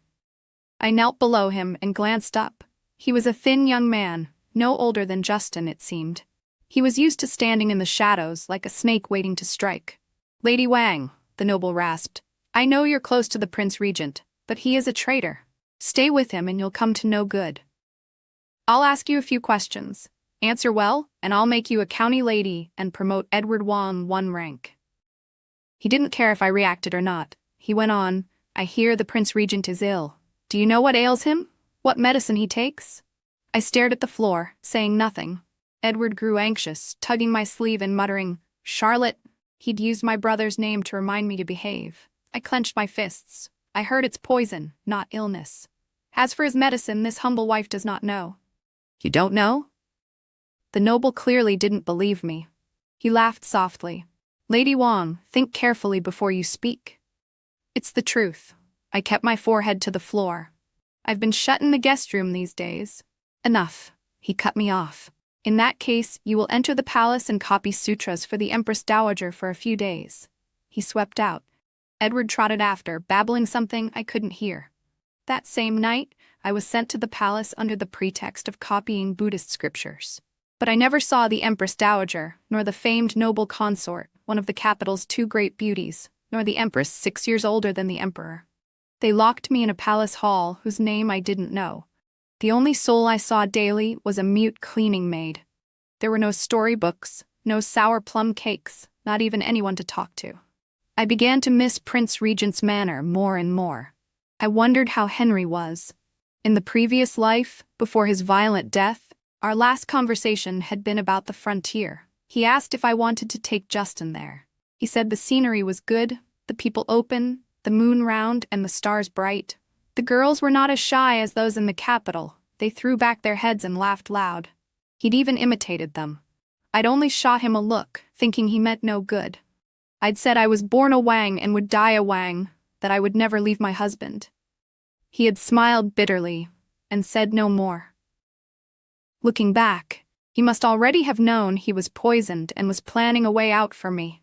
I knelt below him and glanced up. He was a thin young man, no older than Justin, it seemed. He was used to standing in the shadows like a snake waiting to strike. "Lady Wang," the noble rasped, "I know you're close to the Prince Regent, but he is a traitor. Stay with him and you'll come to no good. I'll ask you a few questions. Answer well, and I'll make you a county lady and promote Edward Wang 1 rank." He didn't care if I reacted or not. He went on, "I hear the Prince Regent is ill. Do you know what ails him? What medicine he takes?" I stared at the floor, saying nothing. Edward grew anxious, tugging my sleeve and muttering, "Charlotte." He'd used my brother's name to remind me to behave. I clenched my fists. I heard it's poison, not illness. As for his medicine, this humble wife does not know. "You don't know?" The noble clearly didn't believe me. He laughed softly. "Lady Wang, think carefully before you speak." "It's the truth." I kept my forehead to the floor. "I've been shut in the guest room these days." "Enough." He cut me off. "In that case, you will enter the palace and copy sutras for the Empress Dowager for a few days." He swept out. Edward trotted after, babbling something I couldn't hear. That same night, I was sent to the palace under the pretext of copying Buddhist scriptures. But I never saw the Empress Dowager, nor the famed noble consort, one of the capital's two great beauties, nor the Empress 6 years older than the Emperor. They locked me in a palace hall whose name I didn't know. The only soul I saw daily was a mute cleaning maid. There were no storybooks, no sour plum cakes, not even anyone to talk to. I began to miss Prince Regent's manner more and more. I wondered how Henry was. In the previous life, before his violent death, our last conversation had been about the frontier. He asked if I wanted to take Justin there. He said the scenery was good, the people open, the moon round and the stars bright. The girls were not as shy as those in the capital. They threw back their heads and laughed loud. He'd even imitated them. I'd only shot him a look, thinking he meant no good. I'd said I was born a Wang and would die a Wang, that I would never leave my husband. He had smiled bitterly and said no more. Looking back, he must already have known he was poisoned and was planning a way out for me.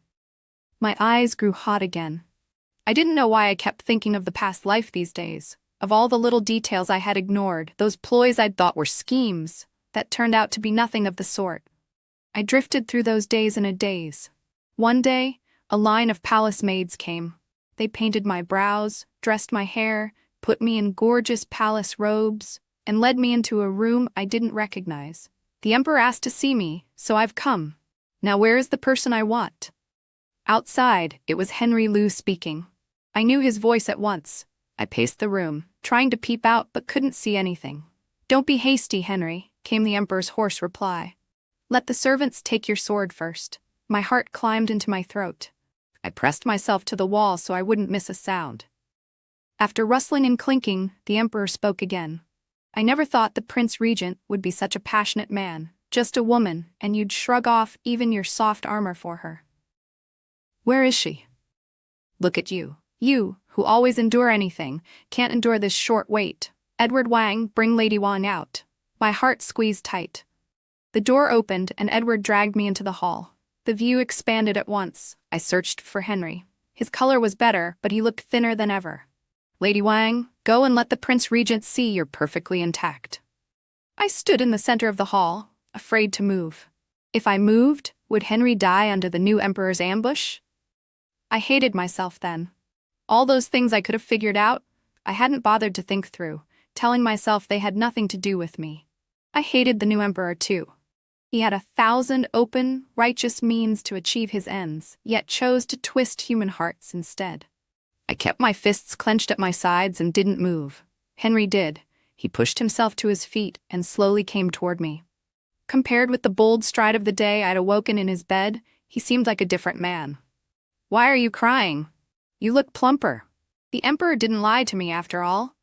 My eyes grew hot again. I didn't know why I kept thinking of the past life these days, of all the little details I had ignored, those ploys I'd thought were schemes, that turned out to be nothing of the sort. I drifted through those days in a daze. One day, a line of palace maids came. They painted my brows, dressed my hair, put me in gorgeous palace robes, and led me into a room I didn't recognize. The Emperor asked to see me, so I've come. Now where is the person I want? Outside, it was Henry Liu speaking. I knew his voice at once. I paced the room, trying to peep out but couldn't see anything. "Don't be hasty, Henry," came the Emperor's hoarse reply. "Let the servants take your sword first." My heart climbed into my throat. I pressed myself to the wall so I wouldn't miss a sound. After rustling and clinking, the Emperor spoke again. "I never thought the Prince Regent would be such a passionate man, just a woman, and you'd shrug off even your soft armor for her. Where is she? Look at you. You, who always endure anything, can't endure this short wait. Edward Wang, bring Lady Wang out." My heart squeezed tight. The door opened and Edward dragged me into the hall. The view expanded at once. I searched for Henry. His color was better, but he looked thinner than ever. "Lady Wang, go and let the Prince Regent see you're perfectly intact." I stood in the center of the hall, afraid to move. If I moved, would Henry die under the new Emperor's ambush? I hated myself then. All those things I could have figured out, I hadn't bothered to think through, telling myself they had nothing to do with me. I hated the new Emperor too. He had 1,000 open, righteous means to achieve his ends, yet chose to twist human hearts instead. I kept my fists clenched at my sides and didn't move. Henry did. He pushed himself to his feet and slowly came toward me. Compared with the bold stride of the day I'd awoken in his bed, he seemed like a different man. "Why are you crying? You look plumper." The Emperor didn't lie to me after all.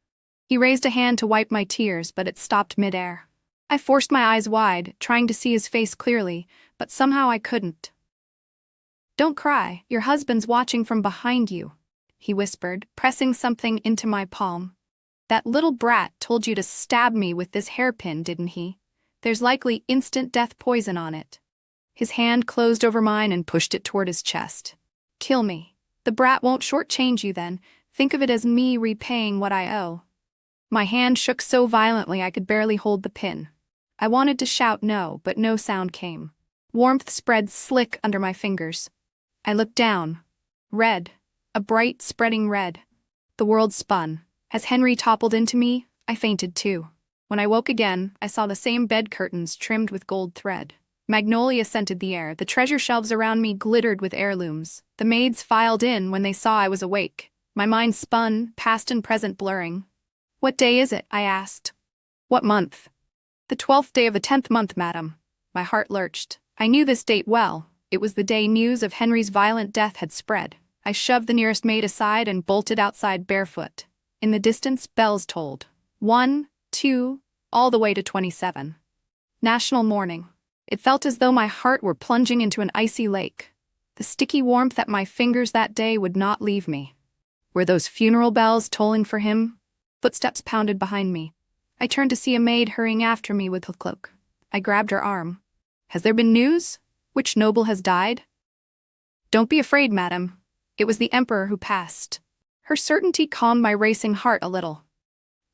He raised a hand to wipe my tears, but it stopped midair. I forced my eyes wide, trying to see his face clearly, but somehow I couldn't. "Don't cry, your husband's watching from behind you," he whispered, pressing something into my palm. "That little brat told you to stab me with this hairpin, didn't he? There's likely instant death poison on it." His hand closed over mine and pushed it toward his chest. "Kill me. The brat won't shortchange you then. Think of it as me repaying what I owe." My hand shook so violently I could barely hold the pin. I wanted to shout no, but no sound came. Warmth spread slick under my fingers. I looked down. Red. A bright, spreading red. The world spun. As Henry toppled into me, I fainted too. When I woke again, I saw the same bed curtains trimmed with gold thread. Magnolia scented the air. The treasure shelves around me glittered with heirlooms. The maids filed in when they saw I was awake. My mind spun, past and present blurring. "What day is it?" I asked. "What month?" "The 12th day of the 10th month, madam." My heart lurched. I knew this date well. It was the day news of Henry's violent death had spread. I shoved the nearest maid aside and bolted outside barefoot. In the distance, bells tolled. 1, 2, all the way to 27. National mourning. It felt as though my heart were plunging into an icy lake. The sticky warmth at my fingers that day would not leave me. Were those funeral bells tolling for him? Footsteps pounded behind me. I turned to see a maid hurrying after me with a cloak. I grabbed her arm. "Has there been news? Which noble has died?" "Don't be afraid, madam. It was the emperor who passed. Her certainty calmed my racing heart a little.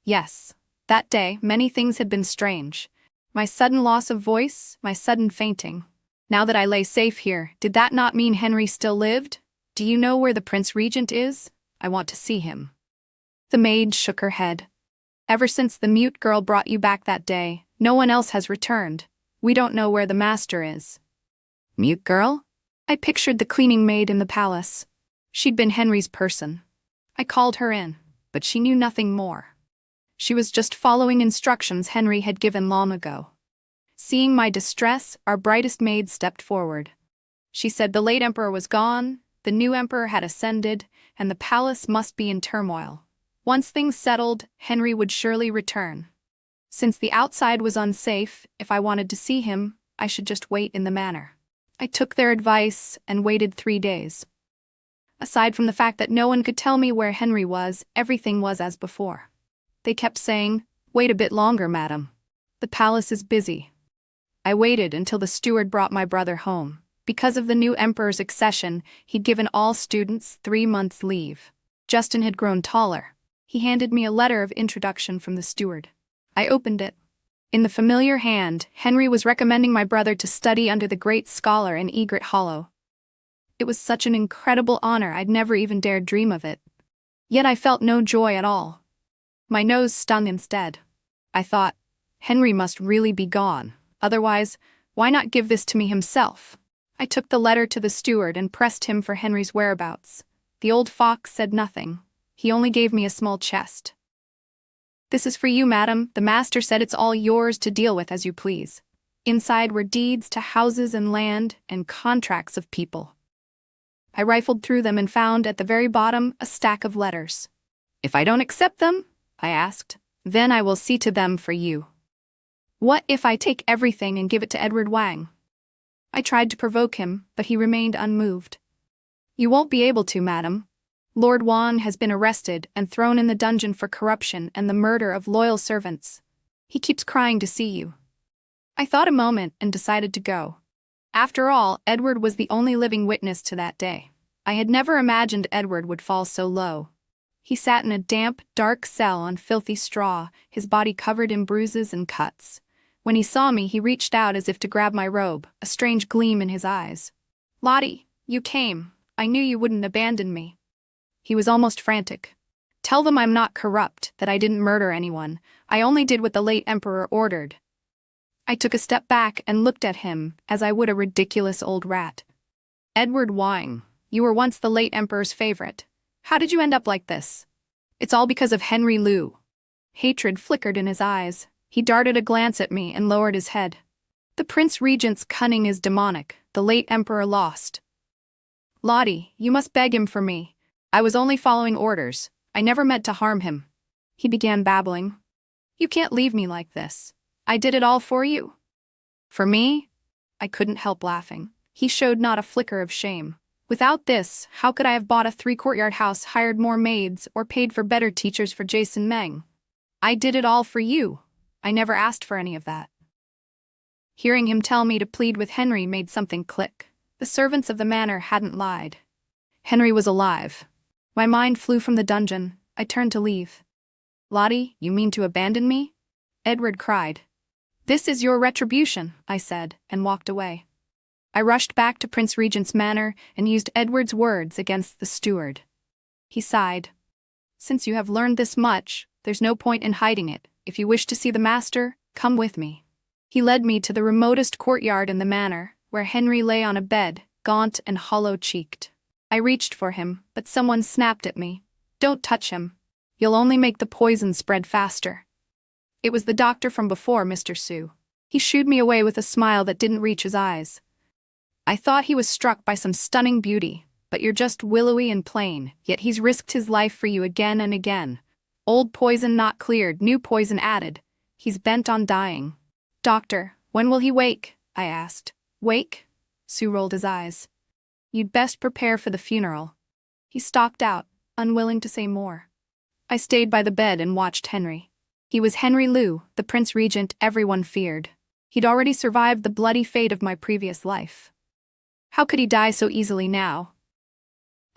Yes, that day many things had been strange. My sudden loss of voice, my sudden fainting. Now that I lay safe here, did that not mean Henry still lived? Do you know where the Prince Regent is? I want to see him. The maid shook her head. Ever since the mute girl brought you back that day, no one else has returned. We don't know where the master is. Mute girl? I pictured the cleaning maid in the palace. She'd been Henry's person. I called her in, but she knew nothing more. She was just following instructions Henry had given long ago. Seeing my distress, our brightest maid stepped forward. She said the late emperor was gone, the new emperor had ascended, and the palace must be in turmoil. Once things settled, Henry would surely return. Since the outside was unsafe, if I wanted to see him, I should just wait in the manor. I took their advice and waited 3 days. Aside from the fact that no one could tell me where Henry was, everything was as before. They kept saying, "Wait a bit longer, madam. The palace is busy." I waited until the steward brought my brother home. Because of the new emperor's accession, he'd given all students 3 months' leave. Justin had grown taller. He handed me a letter of introduction from the steward. I opened it. In the familiar hand, Henry was recommending my brother to study under the great scholar in Egret Hollow. It was such an incredible honor I'd never even dared dream of it. Yet I felt no joy at all. My nose stung instead. I thought, Henry must really be gone. Otherwise, why not give this to me himself? I took the letter to the steward and pressed him for Henry's whereabouts. The old fox said nothing. He only gave me a small chest. "This is for you, madam. The master said it's all yours to deal with as you please." Inside were deeds to houses and land and contracts of people. I rifled through them and found at the very bottom a stack of letters. "If I don't accept them," I asked, "then I will see to them for you." "What if I take everything and give it to Edward Wang?" I tried to provoke him, but he remained unmoved. "You won't be able to, madam. Lord Wan has been arrested and thrown in the dungeon for corruption and the murder of loyal servants. He keeps crying to see you." I thought a moment and decided to go. After all, Edward was the only living witness to that day. I had never imagined Edward would fall so low. He sat in a damp, dark cell on filthy straw, his body covered in bruises and cuts. When he saw me, he reached out as if to grab my robe, a strange gleam in his eyes. "Lottie, you came. I knew you wouldn't abandon me." He was almost frantic. "Tell them I'm not corrupt, that I didn't murder anyone. I only did what the late emperor ordered." I took a step back and looked at him as I would a ridiculous old rat. "Edward Wang, you were once the late emperor's favorite. How did you end up like this?" "It's all because of Henry Liu." Hatred flickered in his eyes. He darted a glance at me and lowered his head. "The Prince Regent's cunning is demonic. The late emperor lost." "Lottie, you must beg him for me. I was only following orders. I never meant to harm him." He began babbling. "You can't leave me like this. I did it all for you." "For me?" I couldn't help laughing. He showed not a flicker of shame. "Without this, how could I have bought a 3-courtyard house, hired more maids, or paid for better teachers for Jason Meng? I did it all for you. I never asked for any of that." Hearing him tell me to plead with Henry made something click. The servants of the manor hadn't lied. Henry was alive. My mind flew from the dungeon. I turned to leave. "Lottie, you mean to abandon me?" Edward cried. "This is your retribution," I said, and walked away. I rushed back to Prince Regent's manor and used Edward's words against the steward. He sighed. "Since you have learned this much, there's no point in hiding it. If you wish to see the master, come with me." He led me to the remotest courtyard in the manor, where Henry lay on a bed, gaunt and hollow-cheeked. I reached for him, but someone snapped at me. "Don't touch him. You'll only make the poison spread faster." It was the doctor from before, Mr. Su. He shooed me away with a smile that didn't reach his eyes. "I thought he was struck by some stunning beauty, but you're just willowy and plain, yet he's risked his life for you again and again. Old poison not cleared, new poison added. He's bent on dying." "Doctor, when will he wake?" I asked. "Wake?" Su rolled his eyes. "You'd best prepare for the funeral." He stalked out, unwilling to say more. I stayed by the bed and watched Henry. He was Henry Liu, the Prince Regent everyone feared. He'd already survived the bloody fate of my previous life. How could he die so easily now?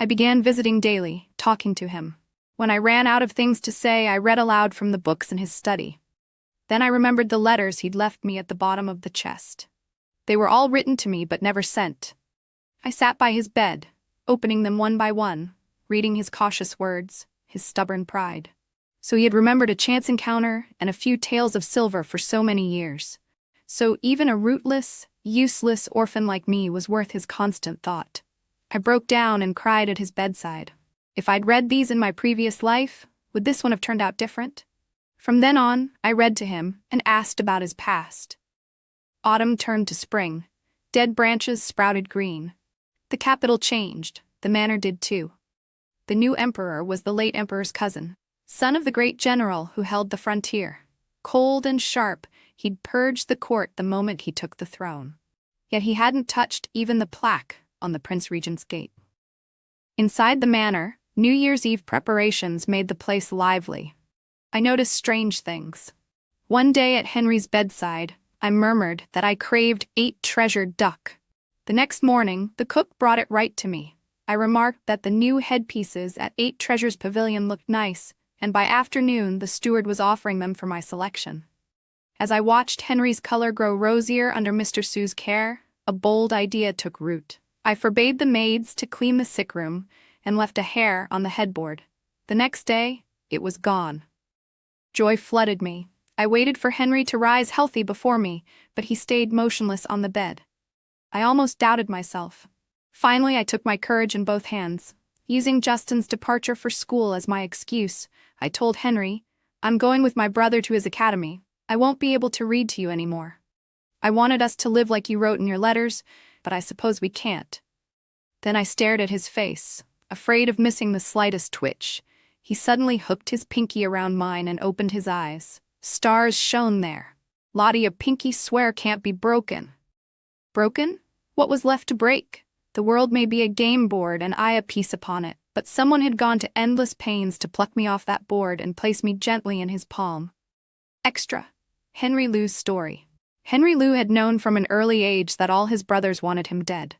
I began visiting daily, talking to him. When I ran out of things to say, I read aloud from the books in his study. Then I remembered the letters he'd left me at the bottom of the chest. They were all written to me but never sent. I sat by his bed, opening them one by one, reading his cautious words, his stubborn pride. So he had remembered a chance encounter and a few tales of silver for so many years. So even a rootless, useless orphan like me was worth his constant thought. I broke down and cried at his bedside. If I'd read these in my previous life, would this one have turned out different? From then on, I read to him and asked about his past. Autumn turned to spring. Dead branches sprouted green. The capital changed. The manor did too. The new emperor was the late emperor's cousin, son of the great general who held the frontier. Cold and sharp, he'd purged the court the moment he took the throne. Yet he hadn't touched even the plaque on the Prince Regent's gate. Inside the manor, New Year's Eve preparations made the place lively. I noticed strange things. One day at Henry's bedside, I murmured that I craved 8 treasured duck. The next morning, the cook brought it right to me. I remarked that the new headpieces at 8 Treasures Pavilion looked nice, and by afternoon the steward was offering them for my selection. As I watched Henry's color grow rosier under Mr. Sue's care, a bold idea took root. I forbade the maids to clean the sick room and left a hair on the headboard. The next day, it was gone. Joy flooded me. I waited for Henry to rise healthy before me, but he stayed motionless on the bed. I almost doubted myself. Finally, I took my courage in both hands. Using Justin's departure for school as my excuse, I told Henry, "I'm going with my brother to his academy. I won't be able to read to you anymore. I wanted us to live like you wrote in your letters, but I suppose we can't." Then I stared at his face, afraid of missing the slightest twitch. He suddenly hooked his pinky around mine and opened his eyes. Stars shone there. "Lottie, a pinky swear can't be broken." Broken? What was left to break? The world may be a game board and I a piece upon it, but someone had gone to endless pains to pluck me off that board and place me gently in his palm. Extra. Henry Lou's story. Henry Lou had known from an early age that all his brothers wanted him dead.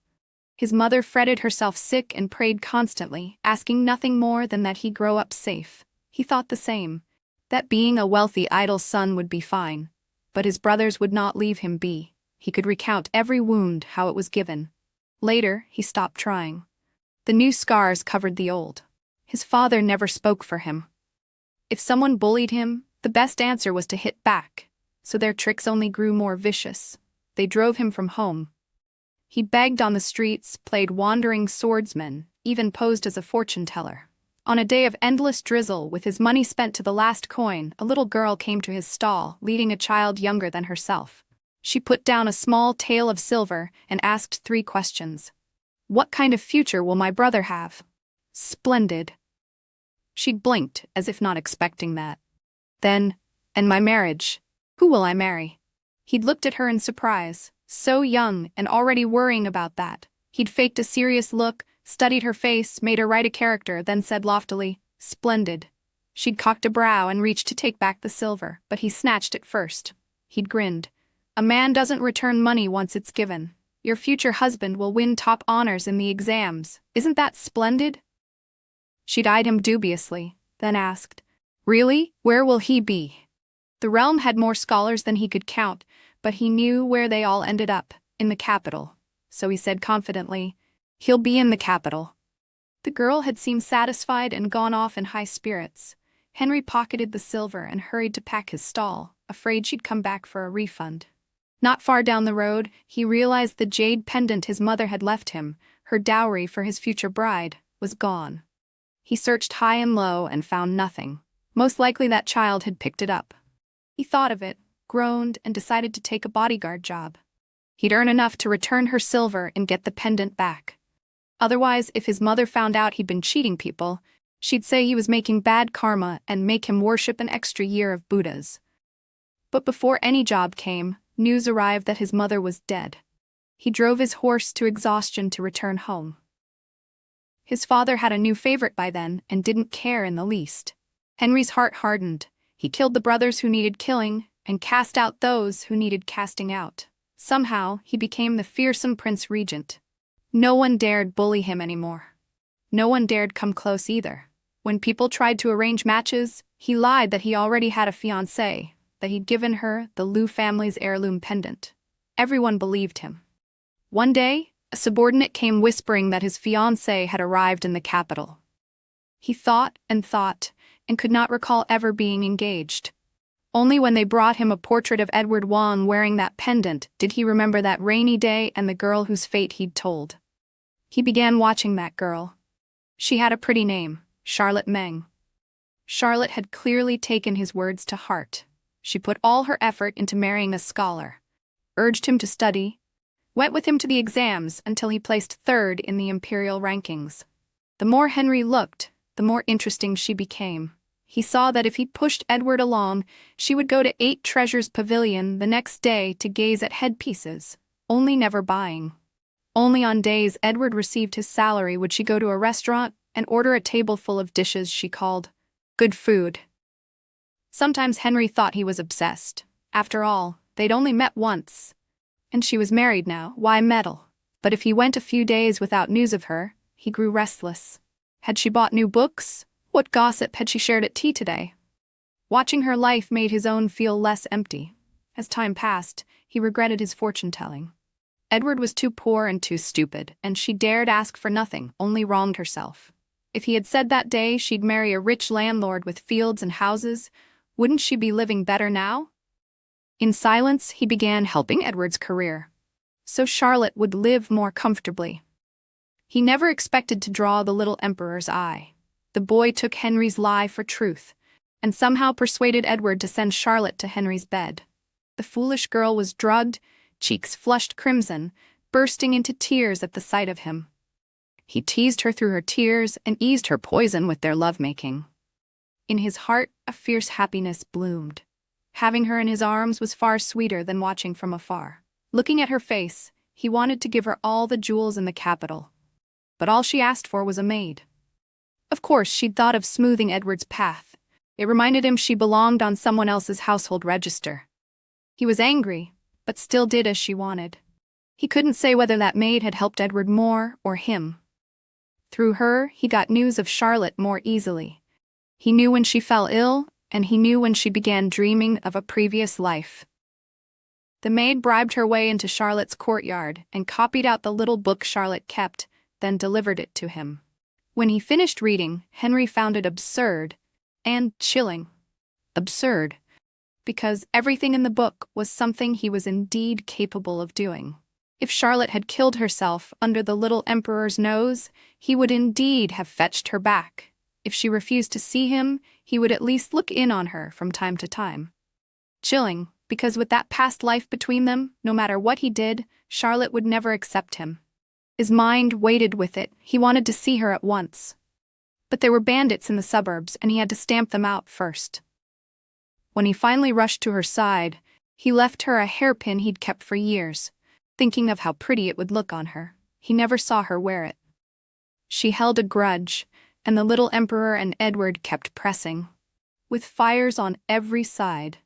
His mother fretted herself sick and prayed constantly, asking nothing more than that he grow up safe. He thought the same, that being a wealthy idle son would be fine. But his brothers would not leave him be. He could recount every wound, how it was given. Later, he stopped trying. The new scars covered the old. His father never spoke for him. If someone bullied him, the best answer was to hit back, so their tricks only grew more vicious. They drove him from home. He begged on the streets, played wandering swordsman, even posed as a fortune-teller. On a day of endless drizzle, with his money spent to the last coin, a little girl came to his stall, leading a child younger than herself. She put down a small tael of silver and asked 3 questions. "What kind of future will my brother have?" "Splendid." She'd blinked, as if not expecting that. Then, "And my marriage? Who will I marry?" He'd looked at her in surprise, so young and already worrying about that. He'd faked a serious look, studied her face, made her write a character, then said loftily, "Splendid." She'd cocked a brow and reached to take back the silver, but he snatched it first. He'd grinned. "A man doesn't return money once it's given. Your future husband will win top honors in the exams. Isn't that splendid?" She'd eyed him dubiously, then asked, "Really? Where will he be?" The realm had more scholars than he could count, but he knew where they all ended up, in the capital. So he said confidently, "He'll be in the capital." The girl had seemed satisfied and gone off in high spirits. Henry pocketed the silver and hurried to pack his stall, afraid she'd come back for a refund. Not far down the road, he realized the jade pendant his mother had left him, her dowry for his future bride, was gone. He searched high and low and found nothing. Most likely that child had picked it up. He thought of it, groaned, and decided to take a bodyguard job. He'd earn enough to return her silver and get the pendant back. Otherwise, if his mother found out he'd been cheating people, she'd say he was making bad karma and make him worship an extra year of Buddhas. But before any job came, news arrived that his mother was dead. He drove his horse to exhaustion to return home. His father had a new favorite by then and didn't care in the least. Henry's heart hardened. He killed the brothers who needed killing and cast out those who needed casting out. Somehow, he became the fearsome Prince Regent. No one dared bully him anymore. No one dared come close either. When people tried to arrange matches, he lied that he already had a fiancée, that he'd given her the Liu family's heirloom pendant. Everyone believed him. One day, a subordinate came whispering that his fiancée had arrived in the capital. He thought, and could not recall ever being engaged. Only when they brought him a portrait of Edward Wan wearing that pendant did he remember that rainy day and the girl whose fate he'd told. He began watching that girl. She had a pretty name, Charlotte Meng. Charlotte had clearly taken his words to heart. She put all her effort into marrying a scholar, urged him to study, went with him to the exams until he placed third in the imperial rankings. The more Henry looked, the more interesting she became. He saw that if he pushed Edward along, she would go to 8 Treasures Pavilion the next day to gaze at headpieces, only never buying. Only on days Edward received his salary would she go to a restaurant and order a table full of dishes she called good food. Sometimes Henry thought he was obsessed. After all, they'd only met once. And she was married now, why meddle? But if he went a few days without news of her, he grew restless. Had she bought new books? What gossip had she shared at tea today? Watching her life made his own feel less empty. As time passed, he regretted his fortune-telling. Edward was too poor and too stupid, and she dared ask for nothing, only wronged herself. If he had said that day she'd marry a rich landlord with fields and houses, wouldn't she be living better now? In silence, he began helping Edward's career, so Charlotte would live more comfortably. He never expected to draw the little emperor's eye. The boy took Henry's lie for truth, and somehow persuaded Edward to send Charlotte to Henry's bed. The foolish girl was drugged, cheeks flushed crimson, bursting into tears at the sight of him. He teased her through her tears and eased her poison with their lovemaking. In his heart, a fierce happiness bloomed. Having her in his arms was far sweeter than watching from afar. Looking at her face, he wanted to give her all the jewels in the capital. But all she asked for was a maid. Of course, she'd thought of smoothing Edward's path. It reminded him she belonged on someone else's household register. He was angry, but still did as she wanted. He couldn't say whether that maid had helped Edward more or him. Through her, he got news of Charlotte more easily. He knew when she fell ill, and he knew when she began dreaming of a previous life. The maid bribed her way into Charlotte's courtyard and copied out the little book Charlotte kept, then delivered it to him. When he finished reading, Henry found it absurd and chilling. Absurd, because everything in the book was something he was indeed capable of doing. If Charlotte had killed herself under the little emperor's nose, he would indeed have fetched her back. If she refused to see him, he would at least look in on her from time to time. Chilling, because with that past life between them, no matter what he did, Charlotte would never accept him. His mind weighted with it. He wanted to see her at once. But there were bandits in the suburbs, and he had to stamp them out first. When he finally rushed to her side, he left her a hairpin he'd kept for years, thinking of how pretty it would look on her. He never saw her wear it. She held a grudge, and the little emperor and Edward kept pressing, with fires on every side.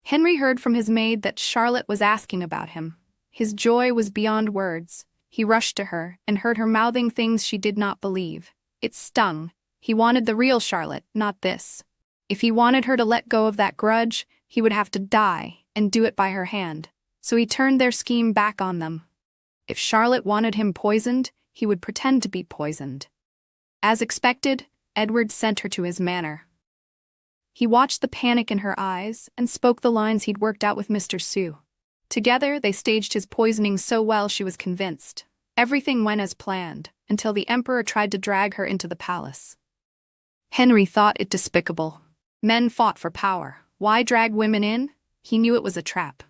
Henry heard from his maid that Charlotte was asking about him. His joy was beyond words. He rushed to her and heard her mouthing things she did not believe. It stung. He wanted the real Charlotte, not this. If he wanted her to let go of that grudge, he would have to die and do it by her hand. So he turned their scheme back on them. If Charlotte wanted him poisoned, he would pretend to be poisoned. As expected, Edward sent her to his manor. He watched the panic in her eyes and spoke the lines he'd worked out with Mr. Sue. Together, they staged his poisoning so well she was convinced. Everything went as planned, until the emperor tried to drag her into the palace. Henry thought it despicable. Men fought for power. Why drag women in? He knew it was a trap.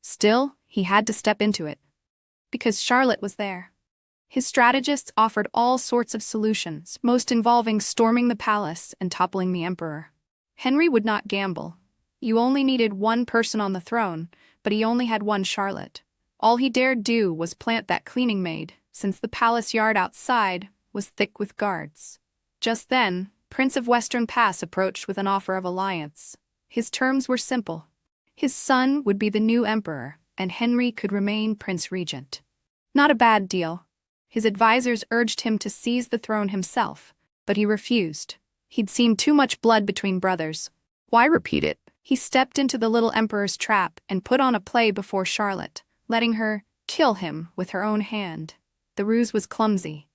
Still, he had to step into it. Because Charlotte was there. His strategists offered all sorts of solutions, most involving storming the palace and toppling the emperor. Henry would not gamble. You only needed one person on the throne, but he only had one Charlotte. All he dared do was plant that cleaning maid, since the palace yard outside was thick with guards. Just then, Prince of Western Pass approached with an offer of alliance. His terms were simple. His son would be the new emperor, and Henry could remain Prince Regent. Not a bad deal. His advisors urged him to seize the throne himself, but he refused. He'd seen too much blood between brothers. Why repeat it? He stepped into the little emperor's trap and put on a play before Charlotte, letting her kill him with her own hand. The ruse was clumsy.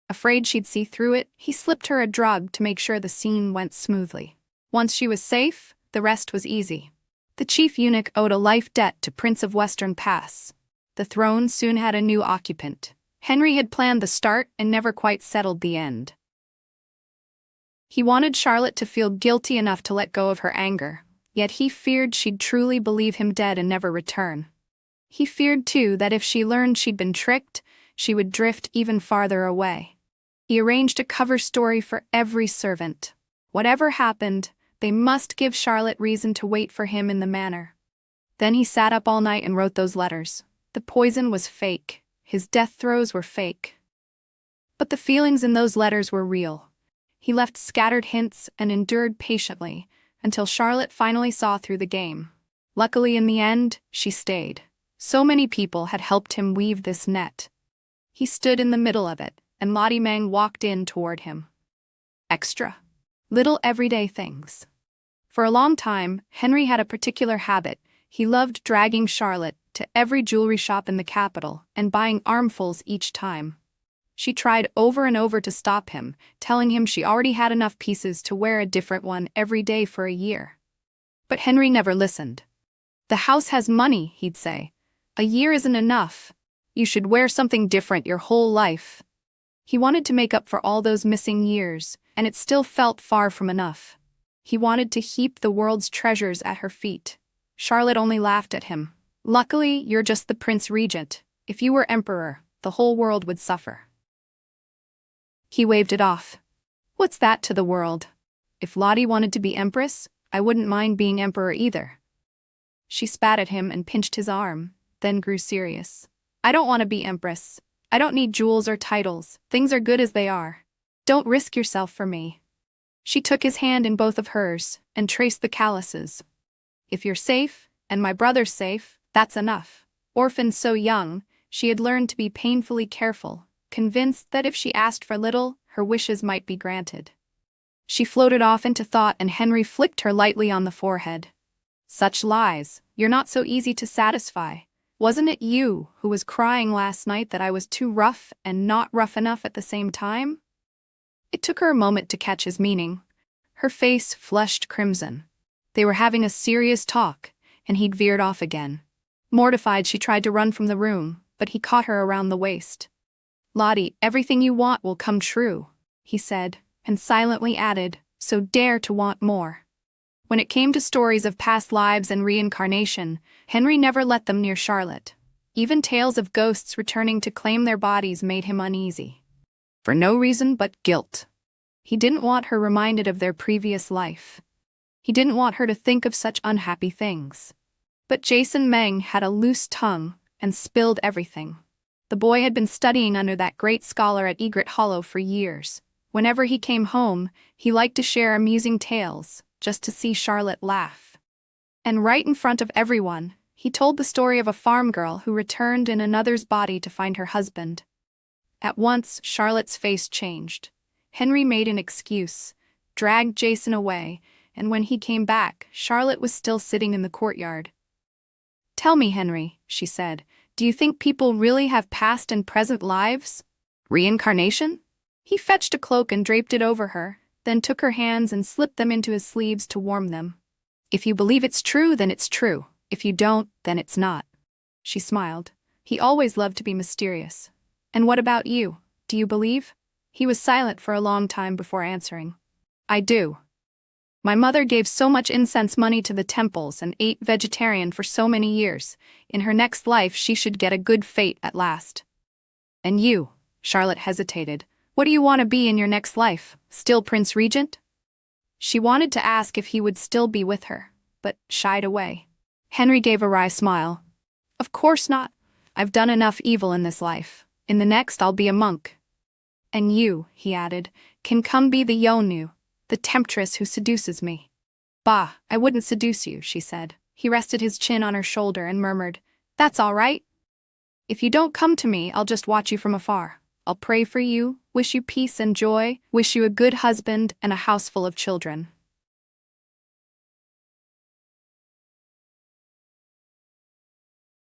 Afraid she'd see through it, he slipped her a drug to make sure the scene went smoothly. Once she was safe, the rest was easy. The chief eunuch owed a life debt to Prince of Western Pass. The throne soon had a new occupant. Henry had planned the start and never quite settled the end. He wanted Charlotte to feel guilty enough to let go of her anger, yet he feared she'd truly believe him dead and never return. He feared, too, that if she learned she'd been tricked, she would drift even farther away. He arranged a cover story for every servant. Whatever happened, they must give Charlotte reason to wait for him in the manor. Then he sat up all night and wrote those letters. The poison was fake. His death throes were fake. But the feelings in those letters were real. He left scattered hints and endured patiently until Charlotte finally saw through the game. Luckily, in the end, she stayed. So many people had helped him weave this net. He stood in the middle of it, and Lottie Mang walked in toward him. Extra. Little everyday things. For a long time, Henry had a particular habit. He loved dragging Charlotte to every jewelry shop in the capital and buying armfuls each time. She tried over and over to stop him, telling him she already had enough pieces to wear a different one every day for a year. But Henry never listened. "The house has money," he'd say. "A year isn't enough. You should wear something different your whole life." He wanted to make up for all those missing years, and it still felt far from enough. He wanted to heap the world's treasures at her feet. Charlotte only laughed at him. "Luckily, you're just the Prince Regent. If you were emperor, the whole world would suffer." He waved it off. "What's that to the world? If Lottie wanted to be empress, I wouldn't mind being emperor either." She spat at him and pinched his arm, then grew serious. "I don't want to be empress. I don't need jewels or titles. Things are good as they are. Don't risk yourself for me." She took his hand in both of hers and traced the calluses. "If you're safe, and my brother's safe, that's enough." Orphaned so young, she had learned to be painfully careful, convinced that if she asked for little, her wishes might be granted. She floated off into thought, and Henry flicked her lightly on the forehead. "Such lies. You're not so easy to satisfy. Wasn't it you who was crying last night that I was too rough and not rough enough at the same time?" It took her a moment to catch his meaning. Her face flushed crimson. They were having a serious talk, and he'd veered off again. Mortified, she tried to run from the room, but he caught her around the waist. "Lottie, everything you want will come true," he said, and silently added, "So dare to want more." When it came to stories of past lives and reincarnation, Henry never let them near Charlotte. Even tales of ghosts returning to claim their bodies made him uneasy. For no reason but guilt. He didn't want her reminded of their previous life. He didn't want her to think of such unhappy things. But Jason Meng had a loose tongue and spilled everything. The boy had been studying under that great scholar at Egret Hollow for years. Whenever he came home, he liked to share amusing tales, just to see Charlotte laugh. And right in front of everyone, he told the story of a farm girl who returned in another's body to find her husband. At once, Charlotte's face changed. Henry made an excuse, dragged Jason away, and when he came back, Charlotte was still sitting in the courtyard. "Tell me, Henry," she said, "do you think people really have past and present lives? Reincarnation?" He fetched a cloak and draped it over her, then took her hands and slipped them into his sleeves to warm them. "If you believe it's true, then it's true. If you don't, then it's not." She smiled. He always loved to be mysterious. "And what about you? Do you believe?" He was silent for a long time before answering. "I do. My mother gave so much incense money to the temples and ate vegetarian for so many years. In her next life she should get a good fate at last." "And you?" Charlotte hesitated. "What do you want to be in your next life? Still Prince Regent?" She wanted to ask if he would still be with her, but shied away. Henry gave a wry smile. "Of course not. I've done enough evil in this life. In the next I'll be a monk." "And you," he added, "can come be the Yonu, the temptress who seduces me." "Bah, I wouldn't seduce you," she said. He rested his chin on her shoulder and murmured, "That's all right. If you don't come to me, I'll just watch you from afar. I'll pray for you, wish you peace and joy, wish you a good husband and a house full of children.